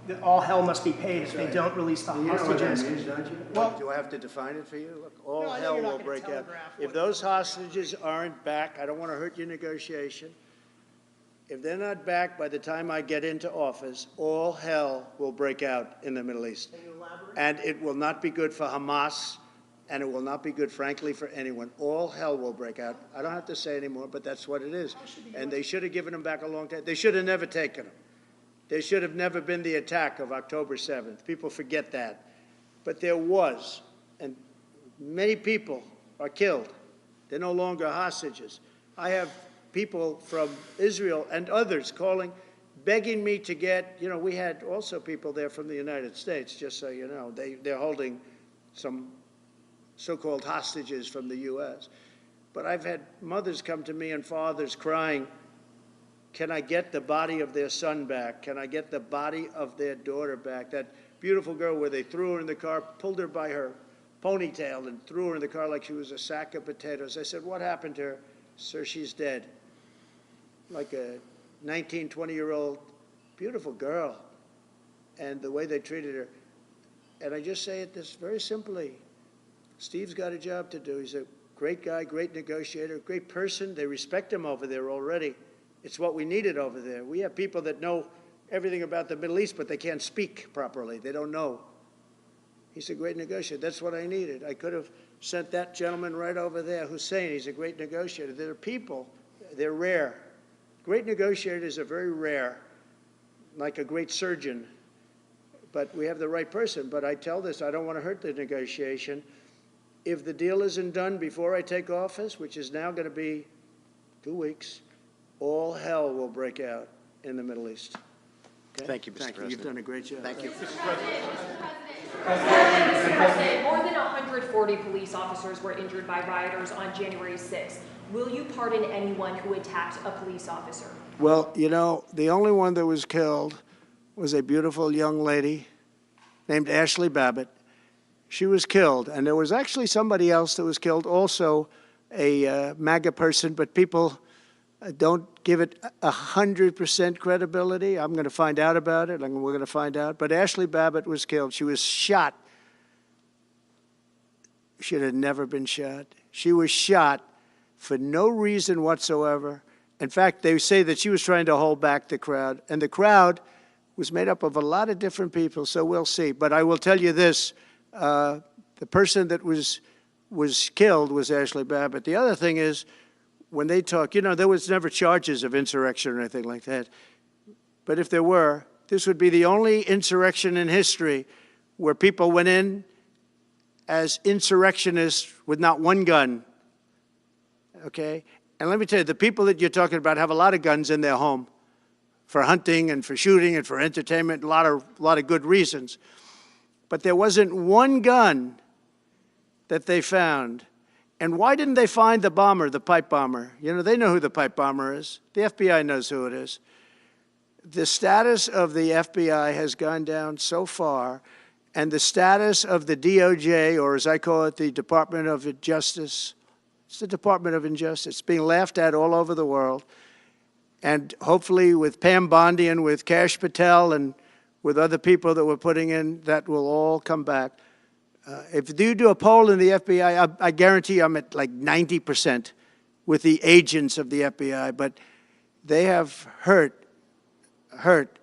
that all hell must be paid if they don't release the You know what that hostages. means, don't you? Well- Do I have to define it for you? Look, all No, I know hell you're not will gonna break out. telegraph If what those those- hostages aren't back, I don't want to hurt your negotiation. If they're not back by the time I get into office, all hell will break out in the Middle East. Can you elaborate? And it will not be good for Hamas, and it will not be good, frankly, for anyone. All hell will break out. I don't have to say anymore, but that's what it is. And they should have given them back a long time. They should have never taken them. There should have never been the attack of October 7th. People forget that. But there was, and many people are killed. They're no longer hostages. I have people from Israel and others calling, begging me to get, you know, we had also people there from the United States, just so you know. They're holding some so-called hostages from the U.S. But I've had mothers come to me and fathers crying, can I get the body of their son back? Can I get the body of their daughter back? That beautiful girl where they threw her in the car, pulled her by her ponytail and threw her in the car like she was a sack of potatoes. I said, what happened to her? Sir, she's dead. Like a 19, 20-year-old beautiful girl. And the way they treated her. And I just say it this very simply. Steve's got a job to do. He's a great guy, great negotiator, great person. They respect him over there already. It's what we needed over there. We have people that know everything about the Middle East, but they can't speak properly. They don't know. He's a great negotiator. That's what I needed. I could have sent that gentleman right over there, Hussein. He's a great negotiator. There are people, they're rare. Great negotiators are very rare, like a great surgeon. But we have the right person. But I tell this, I don't want to hurt the negotiation. If the deal isn't done before I take office, which is now going to be 2 weeks, all hell will break out in the Middle East. Okay? Thank you, Mr. President. You've done a great job. Thank you. Mr. President, more than 140 police officers were injured by rioters on January 6th. Will you pardon anyone who attacked a police officer? Well, you know, the only one that was killed was a beautiful young lady named Ashley Babbitt. She was killed, and there was actually somebody else that was killed, also a MAGA person, but people don't give it 100% credibility. I'm going to find out about it, and we're going to find out. But Ashley Babbitt was killed. She was shot. She had never been shot. She was shot for no reason whatsoever. In fact, they say that she was trying to hold back the crowd, and the crowd was made up of a lot of different people, so we'll see. But I will tell you this, the person that was killed was Ashley Babbitt. The other thing is, when they talk, you know, there was never charges of insurrection or anything like that. But if there were, this would be the only insurrection in history where people went in as insurrectionists with not one gun, okay? And let me tell you, the people that you're talking about have a lot of guns in their home for hunting and for shooting and for entertainment, a lot of good reasons. But there wasn't one gun that they found. And why didn't they find the bomber, the pipe bomber? You know, they know who the pipe bomber is. The FBI knows who it is. The status of the FBI has gone down so far, and the status of the DOJ, or as I call it, the Department of Justice, it's the Department of Injustice, being laughed at all over the world. And hopefully with Pam Bondi and with Kash Patel and with other people that we're putting in, that will all come back. If you do a poll in the FBI, I guarantee I'm at like 90% with the agents of the FBI, but they have hurt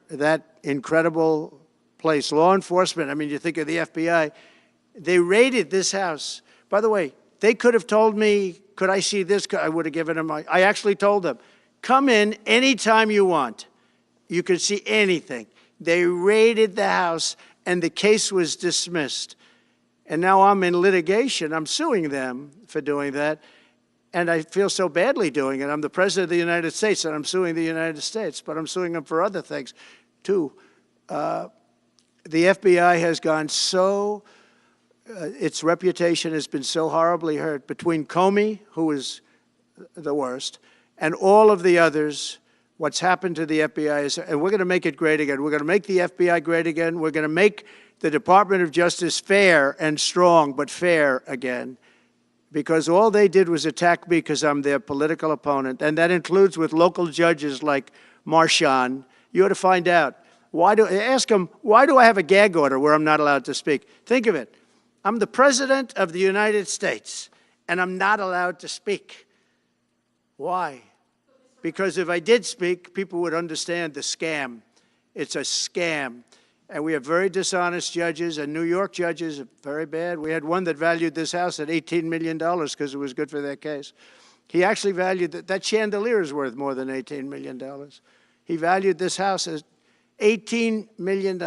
that incredible place. Law enforcement, I mean, you think of the FBI, they raided this house. By the way, they could have told me, could I see this? I would have given them, I actually told them, come in anytime you want. You can see anything. They raided the house, and the case was dismissed. And now I'm in litigation. I'm suing them for doing that. And I feel so badly doing it. I'm the President of the United States, and I'm suing the United States. But I'm suing them for other things, too. The FBI has gone so, its reputation has been so horribly hurt. Between Comey, who is the worst, and all of the others, what's happened to the FBI is, and we're going to make it great again. We're going to make the FBI great again. We're going to make the Department of Justice fair and strong, but fair again, because all they did was attack me because I'm their political opponent, and that includes with local judges like Marchand. You ought to find out. Ask them, why do I have a gag order where I'm not allowed to speak? Think of it. I'm the President of the United States, and I'm not allowed to speak. Why? Because if I did speak, people would understand the scam. It's a scam. And we have very dishonest judges, and New York judges are very bad. We had one that valued this house at $18 million because it was good for their case. He actually valued that chandelier is worth more than $18 million. He valued this house as $18 million.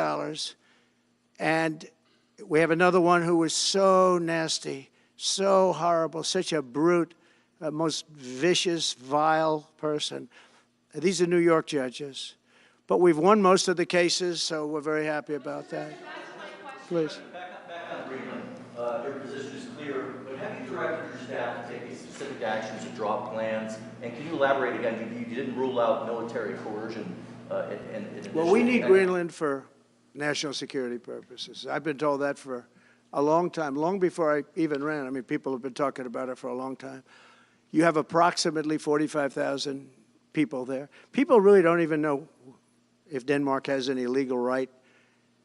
And we have another one who was so nasty, so horrible, such a brute, most vicious, vile person. These are New York judges. But we've won most of the cases, so we're very happy about that. Please. Back on Greenland. Your position is clear, but have you directed your staff to take these specific actions to draw plans? And can you elaborate again? You didn't rule out military coercion. Well, we need Greenland for national security purposes. I've been told that for a long time, long before I even ran. I mean, people have been talking about it for a long time. You have approximately 45,000 people there. People really don't even know if Denmark has any legal right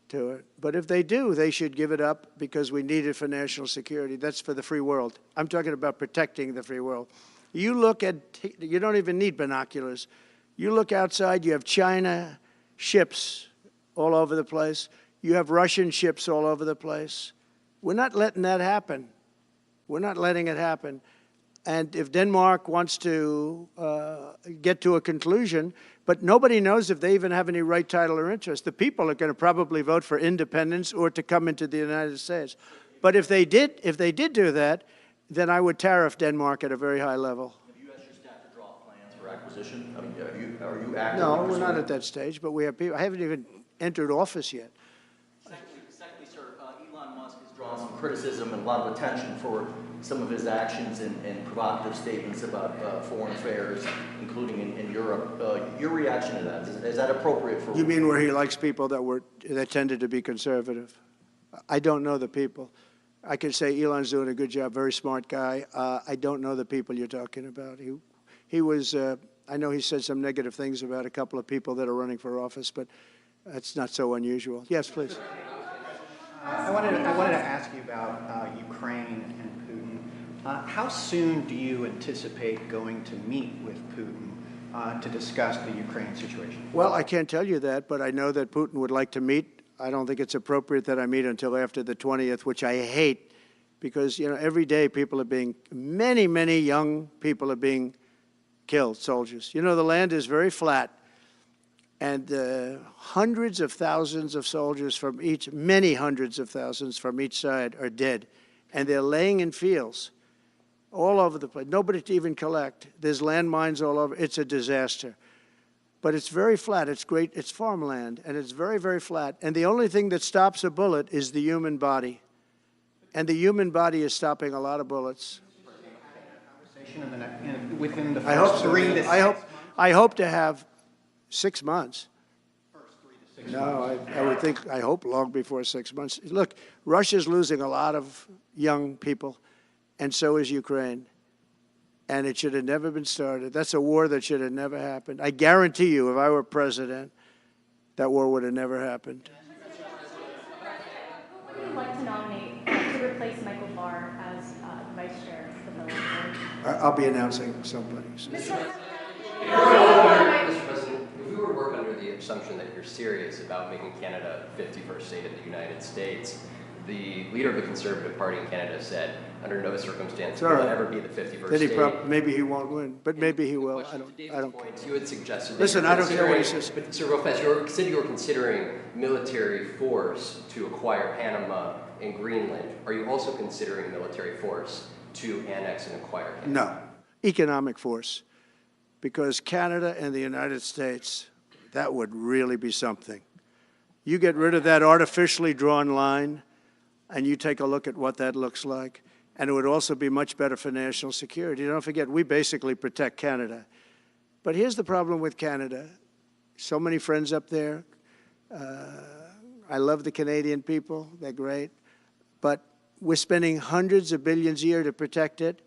to it. But if they do, they should give it up because we need it for national security. That's for the free world. I'm talking about protecting the free world. You look at, you don't even need binoculars. You look outside, you have China ships all over the place. You have Russian ships all over the place. We're not letting that happen. We're not letting it happen. And if Denmark wants to get to a conclusion, but nobody knows if they even have any right, title, or interest. The people are going to probably vote for independence or to come into the United States. But if they did do that, then I would tariff Denmark at a very high level. Have you asked your staff to draw plans for acquisition? I mean, are you actively No, we're pursuing not at that stage, but we have people. I haven't even entered office yet. Secondly, sir, Elon Musk has drawn some criticism and a lot of attention for some of his actions and provocative statements about foreign affairs, including in Europe. Your reaction to that, is that appropriate for... You mean where he likes people that tended to be conservative? I don't know the people. I can say Elon's doing a good job, very smart guy. I don't know the people you're talking about. He was, I know he said some negative things about a couple of people that are running for office, but that's not so unusual. Yes, please. I wanted to ask you about Ukraine and Putin. How soon do you anticipate going to meet with Putin to discuss the Ukraine situation? Well, I can't tell you that, but I know that Putin would like to meet. I don't think it's appropriate that I meet until after the 20th, which I hate, because, you know, every day people are being, many, many young people are being killed, soldiers. You know, the land is very flat, and hundreds of thousands of soldiers from each, many hundreds of thousands from each side are dead, and they're laying in fields all over the place. Nobody to even collect. There's landmines all over. It's a disaster. But it's very flat. It's great. It's farmland, and it's very, very flat. And the only thing that stops a bullet is the human body. And the human body is stopping a lot of bullets. Within the I hope first so. 3 to 6 months? I hope to have 6 months. First 3 to 6 months. No, I would think, I hope long before 6 months. Look, Russia's losing a lot of young people, and so is Ukraine. And it should have never been started. That's a war that should have never happened. I guarantee you, if I were president, that war would have never happened. Who would you like to nominate to replace Michael Barr as vice chair of the Military? I'll be announcing somebody. Mr. President, if we were to work under the assumption that you're serious about making Canada 51st state of the United States, the leader of the Conservative Party in Canada said, under no circumstance will it ever be the 51st state. Maybe he won't win, but maybe he will. I don't care. You had suggested. Listen, I don't care what he says. But Sir, real fast, you said you were considering military force to acquire Panama and Greenland. Are you also considering military force to annex and acquire Canada? No, economic force, because Canada and the United States, that would really be something. You get rid of that artificially drawn line, and you take a look at what that looks like. And it would also be much better for national security. Don't forget, we basically protect Canada. But here's the problem with Canada. So many friends up there. I love the Canadian people. They're great. But we're spending hundreds of billions a year to protect it.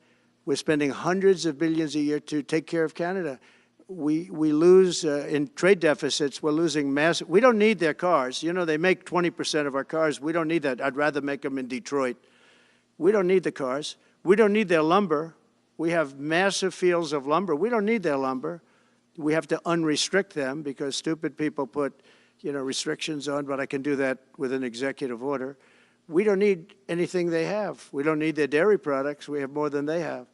We're spending hundreds of billions a year to take care of Canada. We lose in trade deficits. We're losing massive. We don't need their cars. You know, they make 20% of our cars. We don't need that. I'd rather make them in Detroit. We don't need the cars. We don't need their lumber. We have massive fields of lumber. We don't need their lumber. We have to unrestrict them because stupid people put, you know, restrictions on, but I can do that with an executive order. We don't need anything they have. We don't need their dairy products. We have more than they have.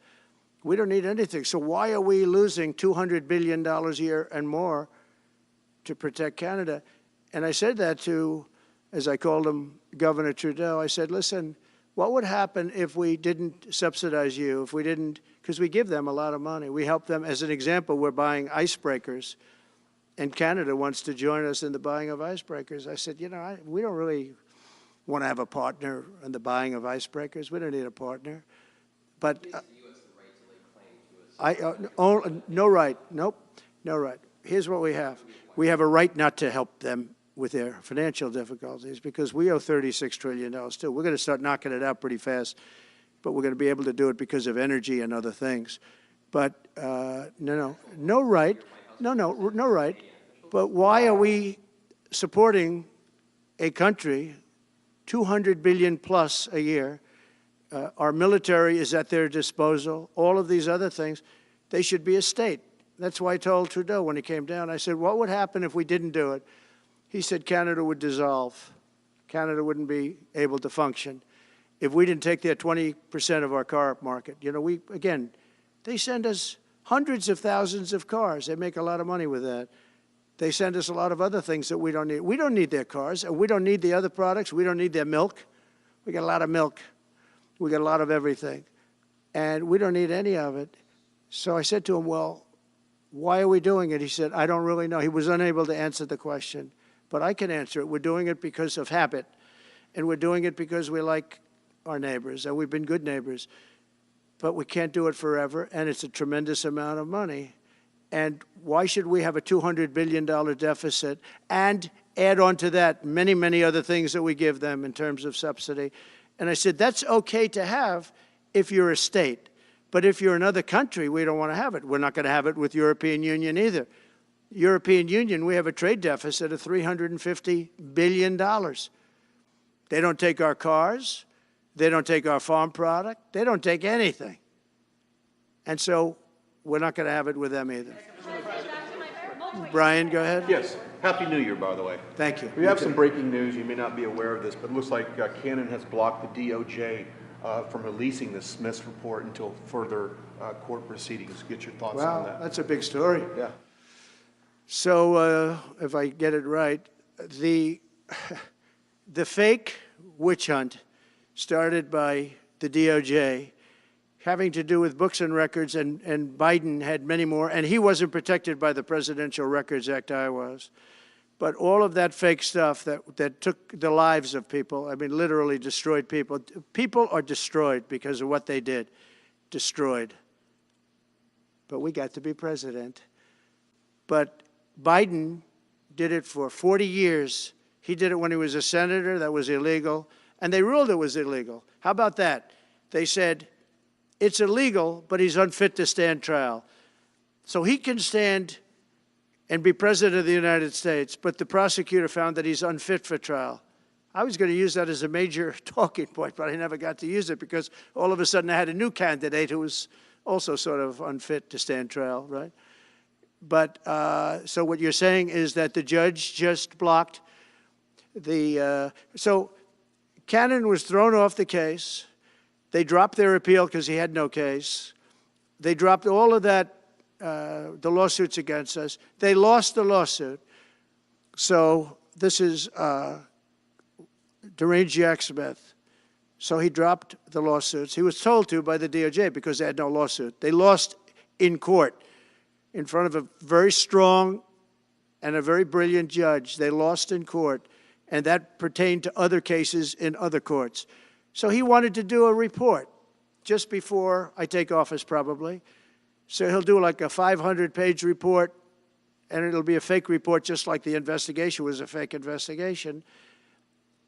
We don't need anything. So why are we losing $200 billion a year and more to protect Canada? And I said that to, as I called him, Governor Trudeau. I said, listen, what would happen if we didn't subsidize you, if we didn't, because we give them a lot of money. We help them. As an example, we're buying icebreakers, and Canada wants to join us in the buying of icebreakers. I said, you know, we want to have a partner in the buying of icebreakers. We don't need a partner. But no right. Nope, no right. Here's what we have. We have a right not to help them with their financial difficulties because we owe $36 trillion too. We're going to start knocking it out pretty fast, but we're going to be able to do it because of energy and other things. But no right. No right. But why are we supporting a country, 200 billion plus a year? Our military is at their disposal. All of these other things, they should be a state. That's why I told Trudeau when he came down, I said, what would happen if we didn't do it? He said Canada would dissolve. Canada wouldn't be able to function if we didn't take their 20% of our car market. You know, again, they send us hundreds of thousands of cars. They make a lot of money with that. They send us a lot of other things that we don't need. We don't need their cars, and we don't need the other products. We don't need their milk. We got a lot of milk. We got a lot of everything, and we don't need any of it. So I said to him, well, why are we doing it? He said, I don't really know. He was unable to answer the question, but I can answer it. We're doing it because of habit, and we're doing it because we like our neighbors, and we've been good neighbors. But we can't do it forever, and it's a tremendous amount of money. And why should we have a $200 billion deficit and add on to that many, many other things that we give them in terms of subsidy? And I said, that's okay to have if you're a state. But if you're another country, we don't want to have it. We're not going to have it with European Union either. European Union, we have a trade deficit of $350 billion. They don't take our cars. They don't take our farm product. They don't take anything. And so we're not going to have it with them either. Brian, go ahead. Yes. Happy New Year, by the way. Thank you. We have some breaking news. You may not be aware of this, but it looks like Canon has blocked the DOJ from releasing the Smith's report until further court proceedings. Get your thoughts on that. Wow, that's a big story. Yeah. So if I get it right, the fake witch hunt started by the DOJ having to do with books and records, and Biden had many more, and he wasn't protected by the Presidential Records Act, I was. But all of that fake stuff that took the lives of people, I mean, literally destroyed people. People are destroyed because of what they did, destroyed. But we got to be president. But Biden did it for 40 years. He did it when he was a senator. That was illegal. And they ruled it was illegal. How about that? They said, it's illegal, but he's unfit to stand trial. So he can stand and be president of the United States, but the prosecutor found that he's unfit for trial. I was going to use that as a major talking point, but I never got to use it because all of a sudden I had a new candidate who was also sort of unfit to stand trial, right? But so what you're saying is that the judge just blocked the, so Cannon was thrown off the case. They dropped their appeal because he had no case. They dropped all of that, the lawsuits against us. They lost the lawsuit. So this is deranged Jack Smith. So he dropped the lawsuits. He was told to by the DOJ because they had no lawsuit. They lost in court in front of a very strong and a very brilliant judge. They lost in court, and that pertained to other cases in other courts. So he wanted to do a report just before I take office, probably. So he'll do like a 500-page report, and it'll be a fake report just like the investigation was a fake investigation.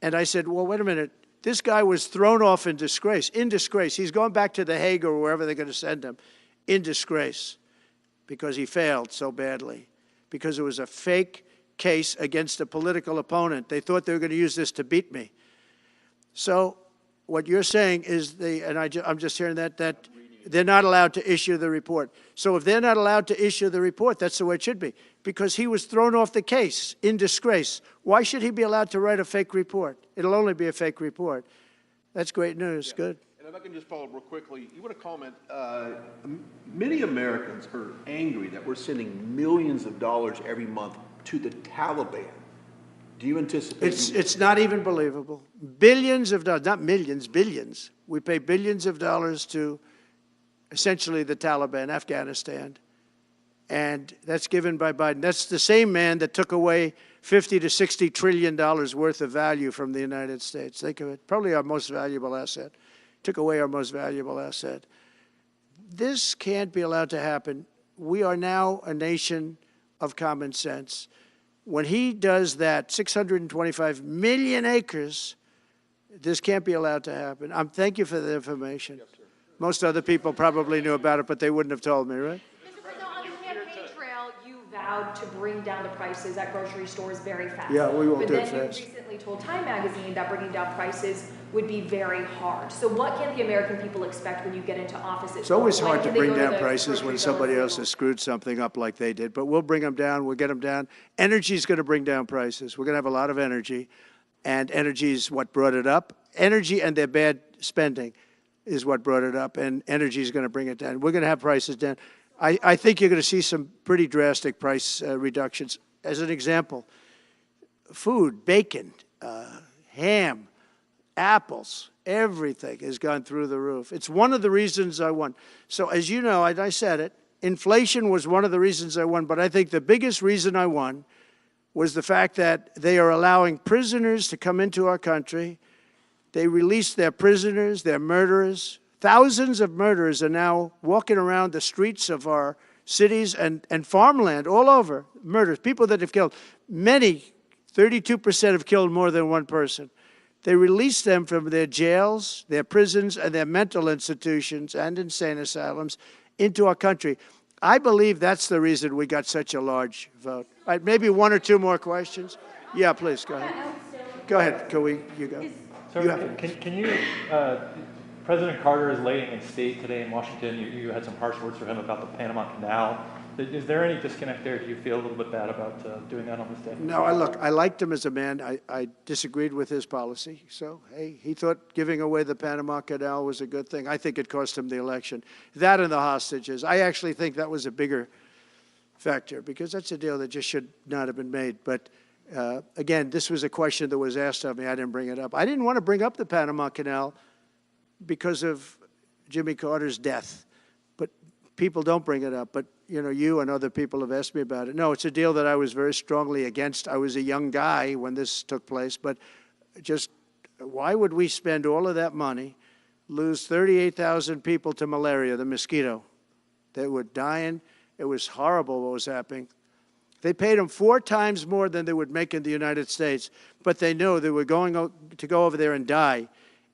And I said, well, wait a minute. This guy was thrown off in disgrace, in disgrace. He's going back to The Hague or wherever they're going to send him, in disgrace, because he failed so badly, because it was a fake case against a political opponent. They thought they were going to use this to beat me. So what you're saying is, I'm just hearing that they're not allowed to issue the report. So if they're not allowed to issue the report, that's the way it should be, because he was thrown off the case in disgrace. Why should he be allowed to write a fake report? It'll only be a fake report. That's great news. Yeah. Good. And if I can just follow up real quickly, you want to comment, many Americans are angry that we're sending millions of dollars every month to the Taliban. Do you anticipate? It's not even believable. Billions of dollars, not millions, billions. We pay billions of dollars to essentially the Taliban, Afghanistan, and that's given by Biden. That's the same man that took away $50 to $60 trillion worth of value from the United States. Think of it, probably our most valuable asset. Took away our most valuable asset. This can't be allowed to happen. We are now a nation of common sense. When he does that, 625 million acres, this can't be allowed to happen. Thank you for the information. Yes, sir. Most other people probably knew about it, but they wouldn't have told me, right? Mr. President, on the campaign trail, you vowed to bring down the prices at grocery stores very fast. Yeah, we won't do it fast. But then you recently told Time Magazine that bringing down prices would be very hard. So what can the American people expect when you get into office? It's always hard to bring down prices when somebody else has screwed something up like they did, but we'll bring them down, we'll get them down. Energy is going to bring down prices. We're going to have a lot of energy, and energy is what brought it up. Energy and their bad spending is what brought it up, and energy is going to bring it down. We're going to have prices down. I think you're going to see some pretty drastic price reductions. As an example, food, bacon, ham, apples, everything has gone through the roof. It's one of the reasons I won. So as you know, I said it, inflation was one of the reasons I won, but I think the biggest reason I won was the fact that they are allowing prisoners to come into our country. They released their prisoners, their murderers. Thousands of murderers are now walking around the streets of our cities and farmland all over, murders, people that have killed. Many, 32% have killed more than one person. They released them from their jails, their prisons, and their mental institutions and insane asylums into our country. I believe that's the reason we got such a large vote. All right, maybe one or two more questions. Yeah, please, go ahead. Go ahead, you go. Sir, can you, President Carter is laying in state today in Washington. You had some harsh words for him about the Panama Canal. Is there any disconnect there? Do you feel a little bit bad about doing that on this day? No, I liked him as a man. I disagreed with his policy. So, hey, he thought giving away the Panama Canal was a good thing. I think it cost him the election. That and the hostages. I actually think that was a bigger factor because that's a deal that just should not have been made. But again, this was a question that was asked of me. I didn't bring it up. I didn't want to bring up the Panama Canal because of Jimmy Carter's death. But people don't bring it up. But, you know, you and other people have asked me about it. No, it's a deal that I was very strongly against. I was a young guy when this took place. But just why would we spend all of that money, lose 38,000 people to malaria, the mosquito? They were dying. It was horrible what was happening. They paid them 4 times more than they would make in the United States, but they knew they were going to go over there and die.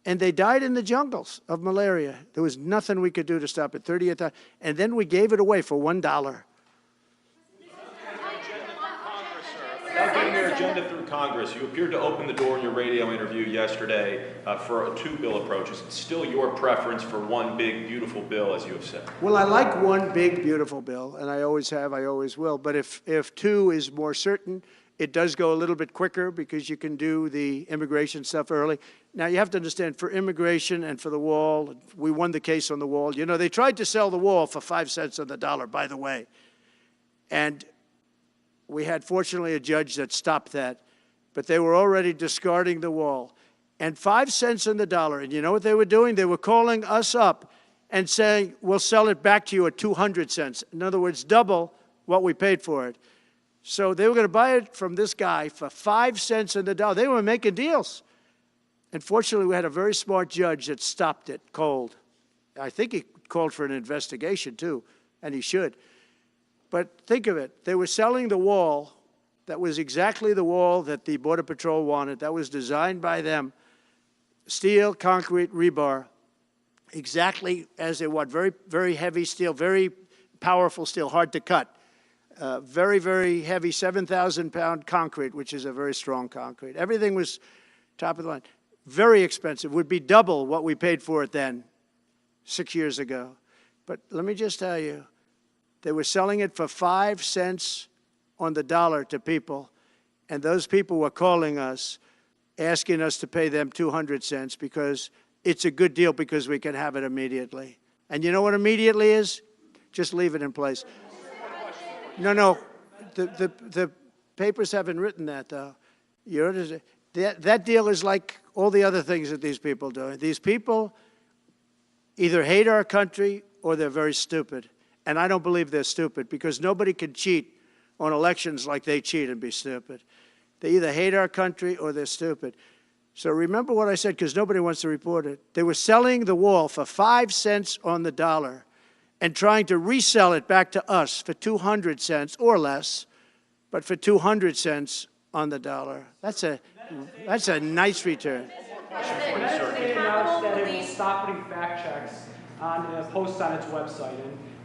And they died in the jungles of malaria. There was nothing we could do to stop it, 38,000. And then we gave it away for $1. Without getting their agenda through Congress, you appeared to open the door in your radio interview yesterday for a 2-bill approach. Is it still your preference for one big, beautiful bill, as you have said? Well, I like one big, beautiful bill, and I always have, I always will. But if 2 is more certain, it does go a little bit quicker because you can do the immigration stuff early. Now, you have to understand, for immigration and for the wall, we won the case on the wall. You know, they tried to sell the wall for 5 cents on the dollar, by the way. And we had, fortunately, a judge that stopped that. But they were already discarding the wall. And 5 cents on the dollar. And you know what they were doing? They were calling us up and saying, we'll sell it back to you at 200 cents. In other words, double what we paid for it. So they were going to buy it from this guy for 5 cents on the dollar. They were making deals. And fortunately, we had a very smart judge that stopped it cold. I think he called for an investigation, too, and he should. But think of it. They were selling the wall that was exactly the wall that the Border Patrol wanted. That was designed by them. Steel, concrete, rebar, exactly as they want. Very, very heavy steel, very powerful steel, hard to cut. Very, very heavy 7,000-pound concrete, which is a very strong concrete. Everything was top of the line. Very expensive. Would be double what we paid for it then, 6 years ago. But let me just tell you, they were selling it for 5 cents on the dollar to people, and those people were calling us, asking us to pay them 200 cents because it's a good deal because we can have it immediately. And you know what immediately is? Just leave it in place. No, the papers haven't written that, though. That deal is like all the other things that these people do. These people either hate our country or they're very stupid. And I don't believe they're stupid because nobody can cheat on elections like they cheat and be stupid. They either hate our country or they're stupid. So remember what I said, because nobody wants to report it. They were selling the wall for 5 cents on the dollar and trying to resell it back to us for 200 cents or less, but for 200 cents on the dollar. That's a nice return. Meta today announced that it will stop putting fact checks on posts on its website.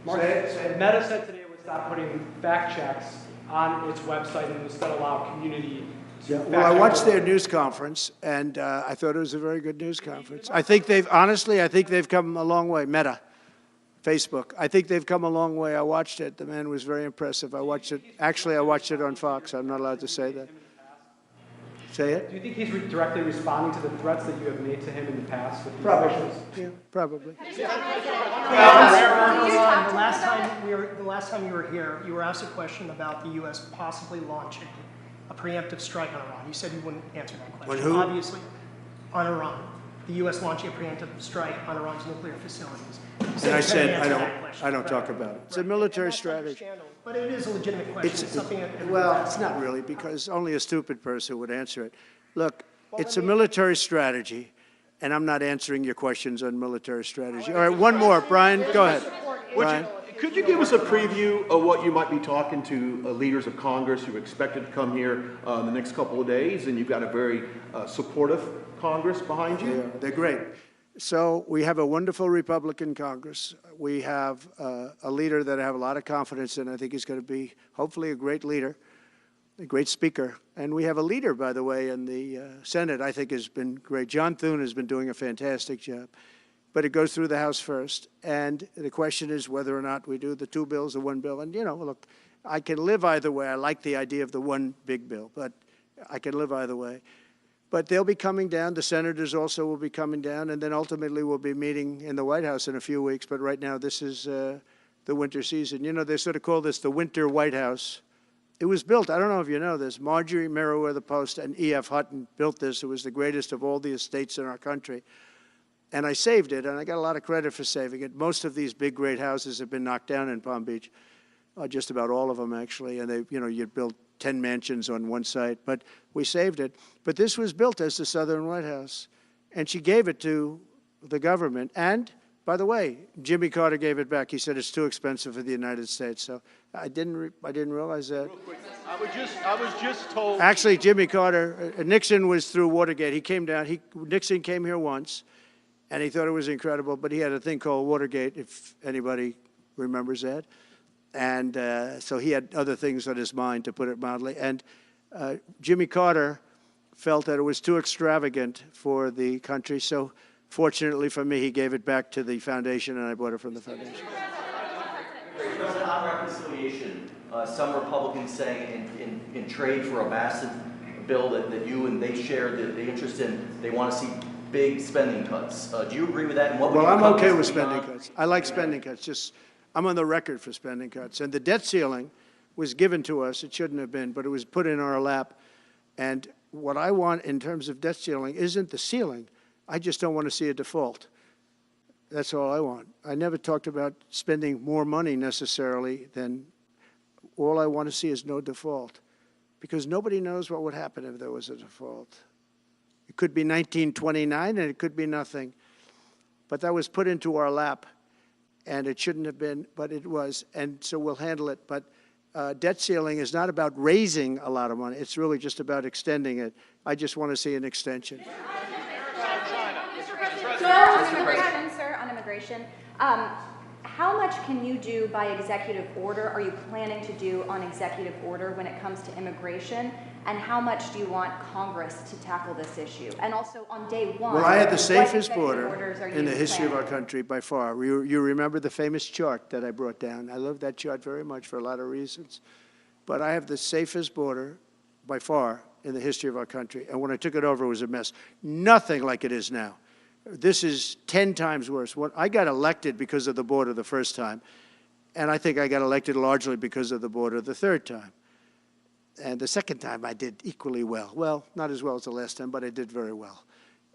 And Meta said today it would stop putting fact checks on its website and instead allow community to fact check. Well, I watched their news conference, and I thought it was a very good news conference. I think they've come a long way. Meta, Facebook. I think they've come a long way. I watched it. The man was very impressive. I watched it. Actually, I watched it on Fox. I'm not allowed to say that. Say it? Do you think he's directly responding to the threats that you have made to him in the past with these Probably. issues? Yeah, probably. The last time you were here, you were asked a question about the U.S. possibly launching a preemptive strike on Iran. You said you wouldn't answer that question. On who? Obviously, on Iran. The U.S. launching a preemptive strike on Iran's nuclear facilities. And I said, I don't talk about it. It's a military strategy. But it is a legitimate question. It's something that well, it's not really, because only a stupid person would answer it. Look, it's a military strategy, and I'm not answering your questions on military strategy. All right, one more. Brian, go ahead. Brian. Could you give us a preview of what you might be talking to leaders of Congress who are expected to come here in the next couple of days? And you've got a very supportive Congress behind you. Yeah, they're great. So we have a wonderful Republican Congress. We have a leader that I have a lot of confidence in. I think he's going to be, hopefully, a great leader, a great speaker. And we have a leader, by the way, in the Senate I think has been great. John Thune has been doing a fantastic job. But it goes through the House first. And the question is whether or not we do the 2 bills or 1 bill. And, you know, look, I can live either way. I like the idea of the 1 big bill, but I can live either way. But they'll be coming down. The senators also will be coming down. And then ultimately we'll be meeting in the White House in a few weeks. But right now this is the winter season. You know, they sort of call this the winter White House. It was built, I don't know if you know this, Marjorie Meriwether Post and E.F. Hutton built this. It was the greatest of all the estates in our country. And I saved it, and I got a lot of credit for saving it. Most of these big, great houses have been knocked down in Palm Beach, just about all of them, actually. And they, you know, you'd build 10 mansions on one site, but we saved it. But this was built as the Southern White House, and she gave it to the government. And, by the way, Jimmy Carter gave it back. He said it's too expensive for the United States. So I didn't realize that. Real quick, I was just told. Actually, Jimmy Carter, Nixon was through Watergate. He came down. Nixon came here once, and he thought it was incredible. But he had a thing called Watergate, if anybody remembers that. And so he had other things on his mind, to put it mildly. And Jimmy Carter felt that it was too extravagant for the country. So fortunately for me, he gave it back to the foundation, and I bought it from the foundation. President, on reconciliation, some Republicans saying in trade for a massive bill that you and they share the interest in, they want to see big spending cuts. Do you agree with that? And what Well, I'm okay with spending cuts. I like spending cuts. Just I'm on the record for spending cuts. And the debt ceiling was given to us. It shouldn't have been, but it was put in our lap. And what I want in terms of debt ceiling isn't the ceiling. I just don't want to see a default. That's all I want. I never talked about spending more money necessarily than all I want to see is no default, because nobody knows what would happen if there was a default. It could be 1929 and it could be nothing. But that was put into our lap, and it shouldn't have been, but it was, and so we'll handle it. But debt ceiling is not about raising a lot of money. It's really just about extending it. I just want to see an extension. On immigration, how much can you do by executive order? Are you planning to do on executive order when it comes to immigration? And how much do you want Congress to tackle this issue? And also on day one, well, I had the safest border in the you history of planning? our country by far. You remember the famous chart that I brought down. I love that chart very much for a lot of reasons. But I have the safest border by far in the history of our country. And when I took it over, it was a mess. Nothing like it is now. This is 10 times worse. I got elected because of the border the first time, and I think I got elected largely because of the border the third time. And the second time I did equally well. Well, not as well as the last time, but I did very well.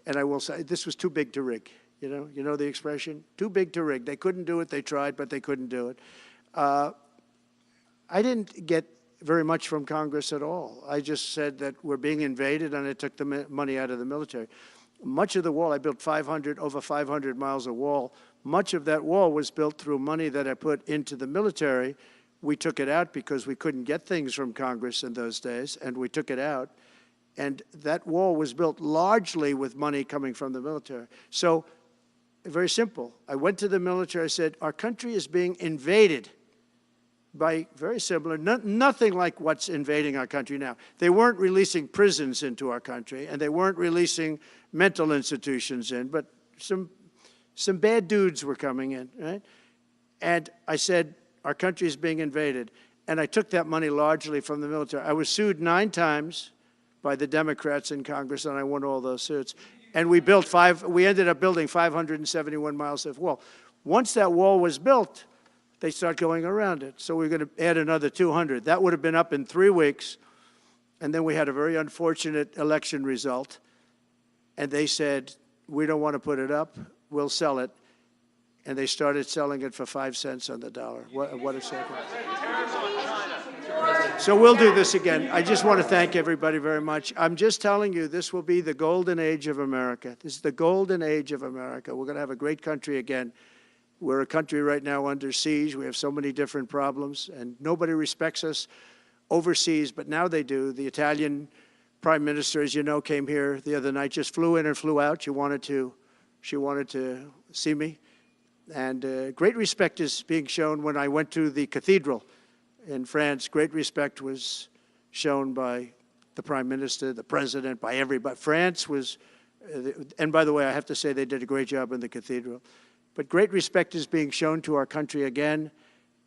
And I will say, this was too big to rig. You know the expression? Too big to rig. They couldn't do it. They tried, but they couldn't do it. I didn't get very much from Congress at all. I just said that we're being invaded, and I took the money out of the military. Much of the wall, I built over 500 miles of wall. Much of that wall was built through money that I put into the military. We took it out because we couldn't get things from Congress in those days, and we took it out. And that wall was built largely with money coming from the military. So, very simple. I went to the military, I said, our country is being invaded by very similar, nothing like what's invading our country now. They weren't releasing prisons into our country, and they weren't releasing mental institutions in, but some bad dudes were coming in, right? And I said, our country is being invaded. And I took that money largely from the military. I was sued 9 times by the Democrats in Congress, and I won all those suits. And we ended up building 571 miles of wall. Once that wall was built, they start going around it. So we're going to add another 200. That would have been up in 3 weeks. And then we had a very unfortunate election result. And they said, we don't want to put it up. We'll sell it. And they started selling it for 5 cents on the dollar. What a second. So we'll do this again. I just want to thank everybody very much. I'm just telling you, this will be the golden age of America. This is the golden age of America. We're going to have a great country again. We're a country right now under siege. We have so many different problems, and nobody respects us overseas, but now they do. The Italian prime minister, as you know, came here the other night, just flew in and flew out. She wanted to see me. And great respect is being shown when I went to the cathedral in France. Great respect was shown by the prime minister, the president, by everybody. France was, and by the way, I have to say they did a great job in the cathedral. But great respect is being shown to our country again.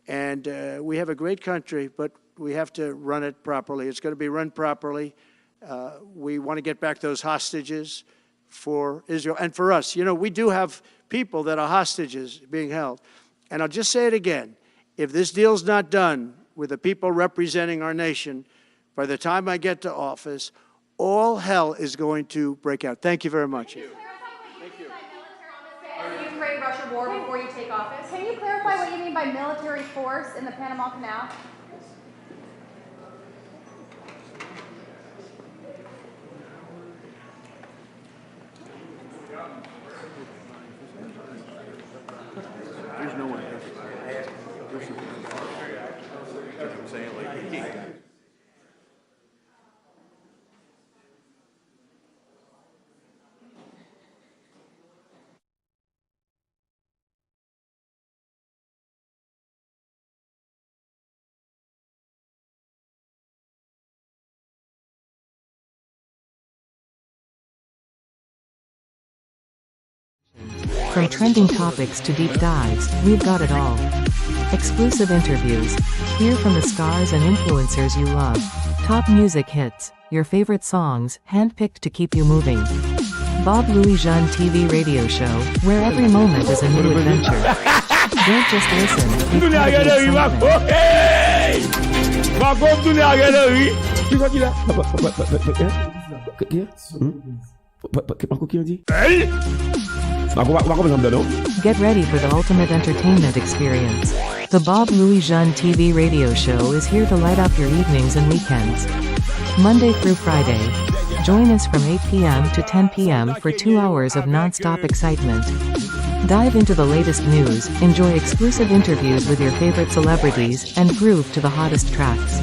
And we have a great country, but we have to run it properly. It's going to be run properly. We want to get back those hostages for Israel and for us. You know, we do have people that are hostages being held. And I'll just say it again. If this deal's not done with the people representing our nation, by the time I get to office, all hell is going to break out. Thank you very much. Thank you. Ukraine-Russia war before you take office. Can you clarify what you mean by military force in the Panama Canal? There's no one. I'm saying, like, he can't. From trending topics to deep dives, we've got it all. Exclusive interviews. Hear from the stars and influencers you love. Top music hits. Your favorite songs, handpicked to keep you moving. Bob Louis Jean TV radio show, where every moment is a new adventure. Don't just listen. We've got Get ready for the ultimate entertainment experience. The Bob Louis Jean TV radio show is here to light up your evenings and weekends. Monday through Friday. Join us from 8 p.m. to 10 p.m. for 2 hours of non-stop excitement. Dive into the latest news, enjoy exclusive interviews with your favorite celebrities, and groove to the hottest tracks.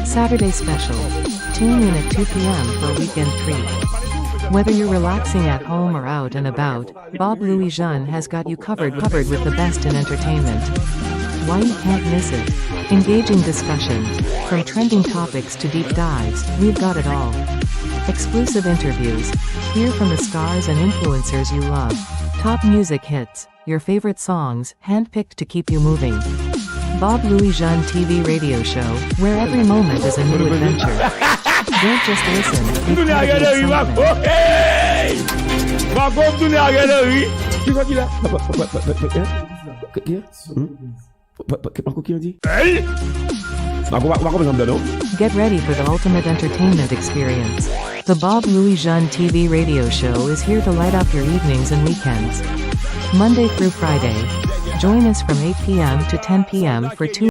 Saturday special. Tune in at 2 p.m. for a weekend treat. Whether you're relaxing at home or out and about, Bob Louis Jean has got you covered with the best in entertainment. Why you can't miss it? Engaging discussion. From trending topics to deep dives, we've got it all. Exclusive interviews. Hear from the stars and influencers you love. Top music hits. Your favorite songs, handpicked to keep you moving. Bob Louis Jean TV radio show, where every moment is a new adventure. Don't just listen. We've got Get ready for the ultimate entertainment experience. The Bob Louis Jean TV radio show is here to light up your evenings and weekends. Monday through Friday. Join us from 8 p.m. to 10 p.m. for 2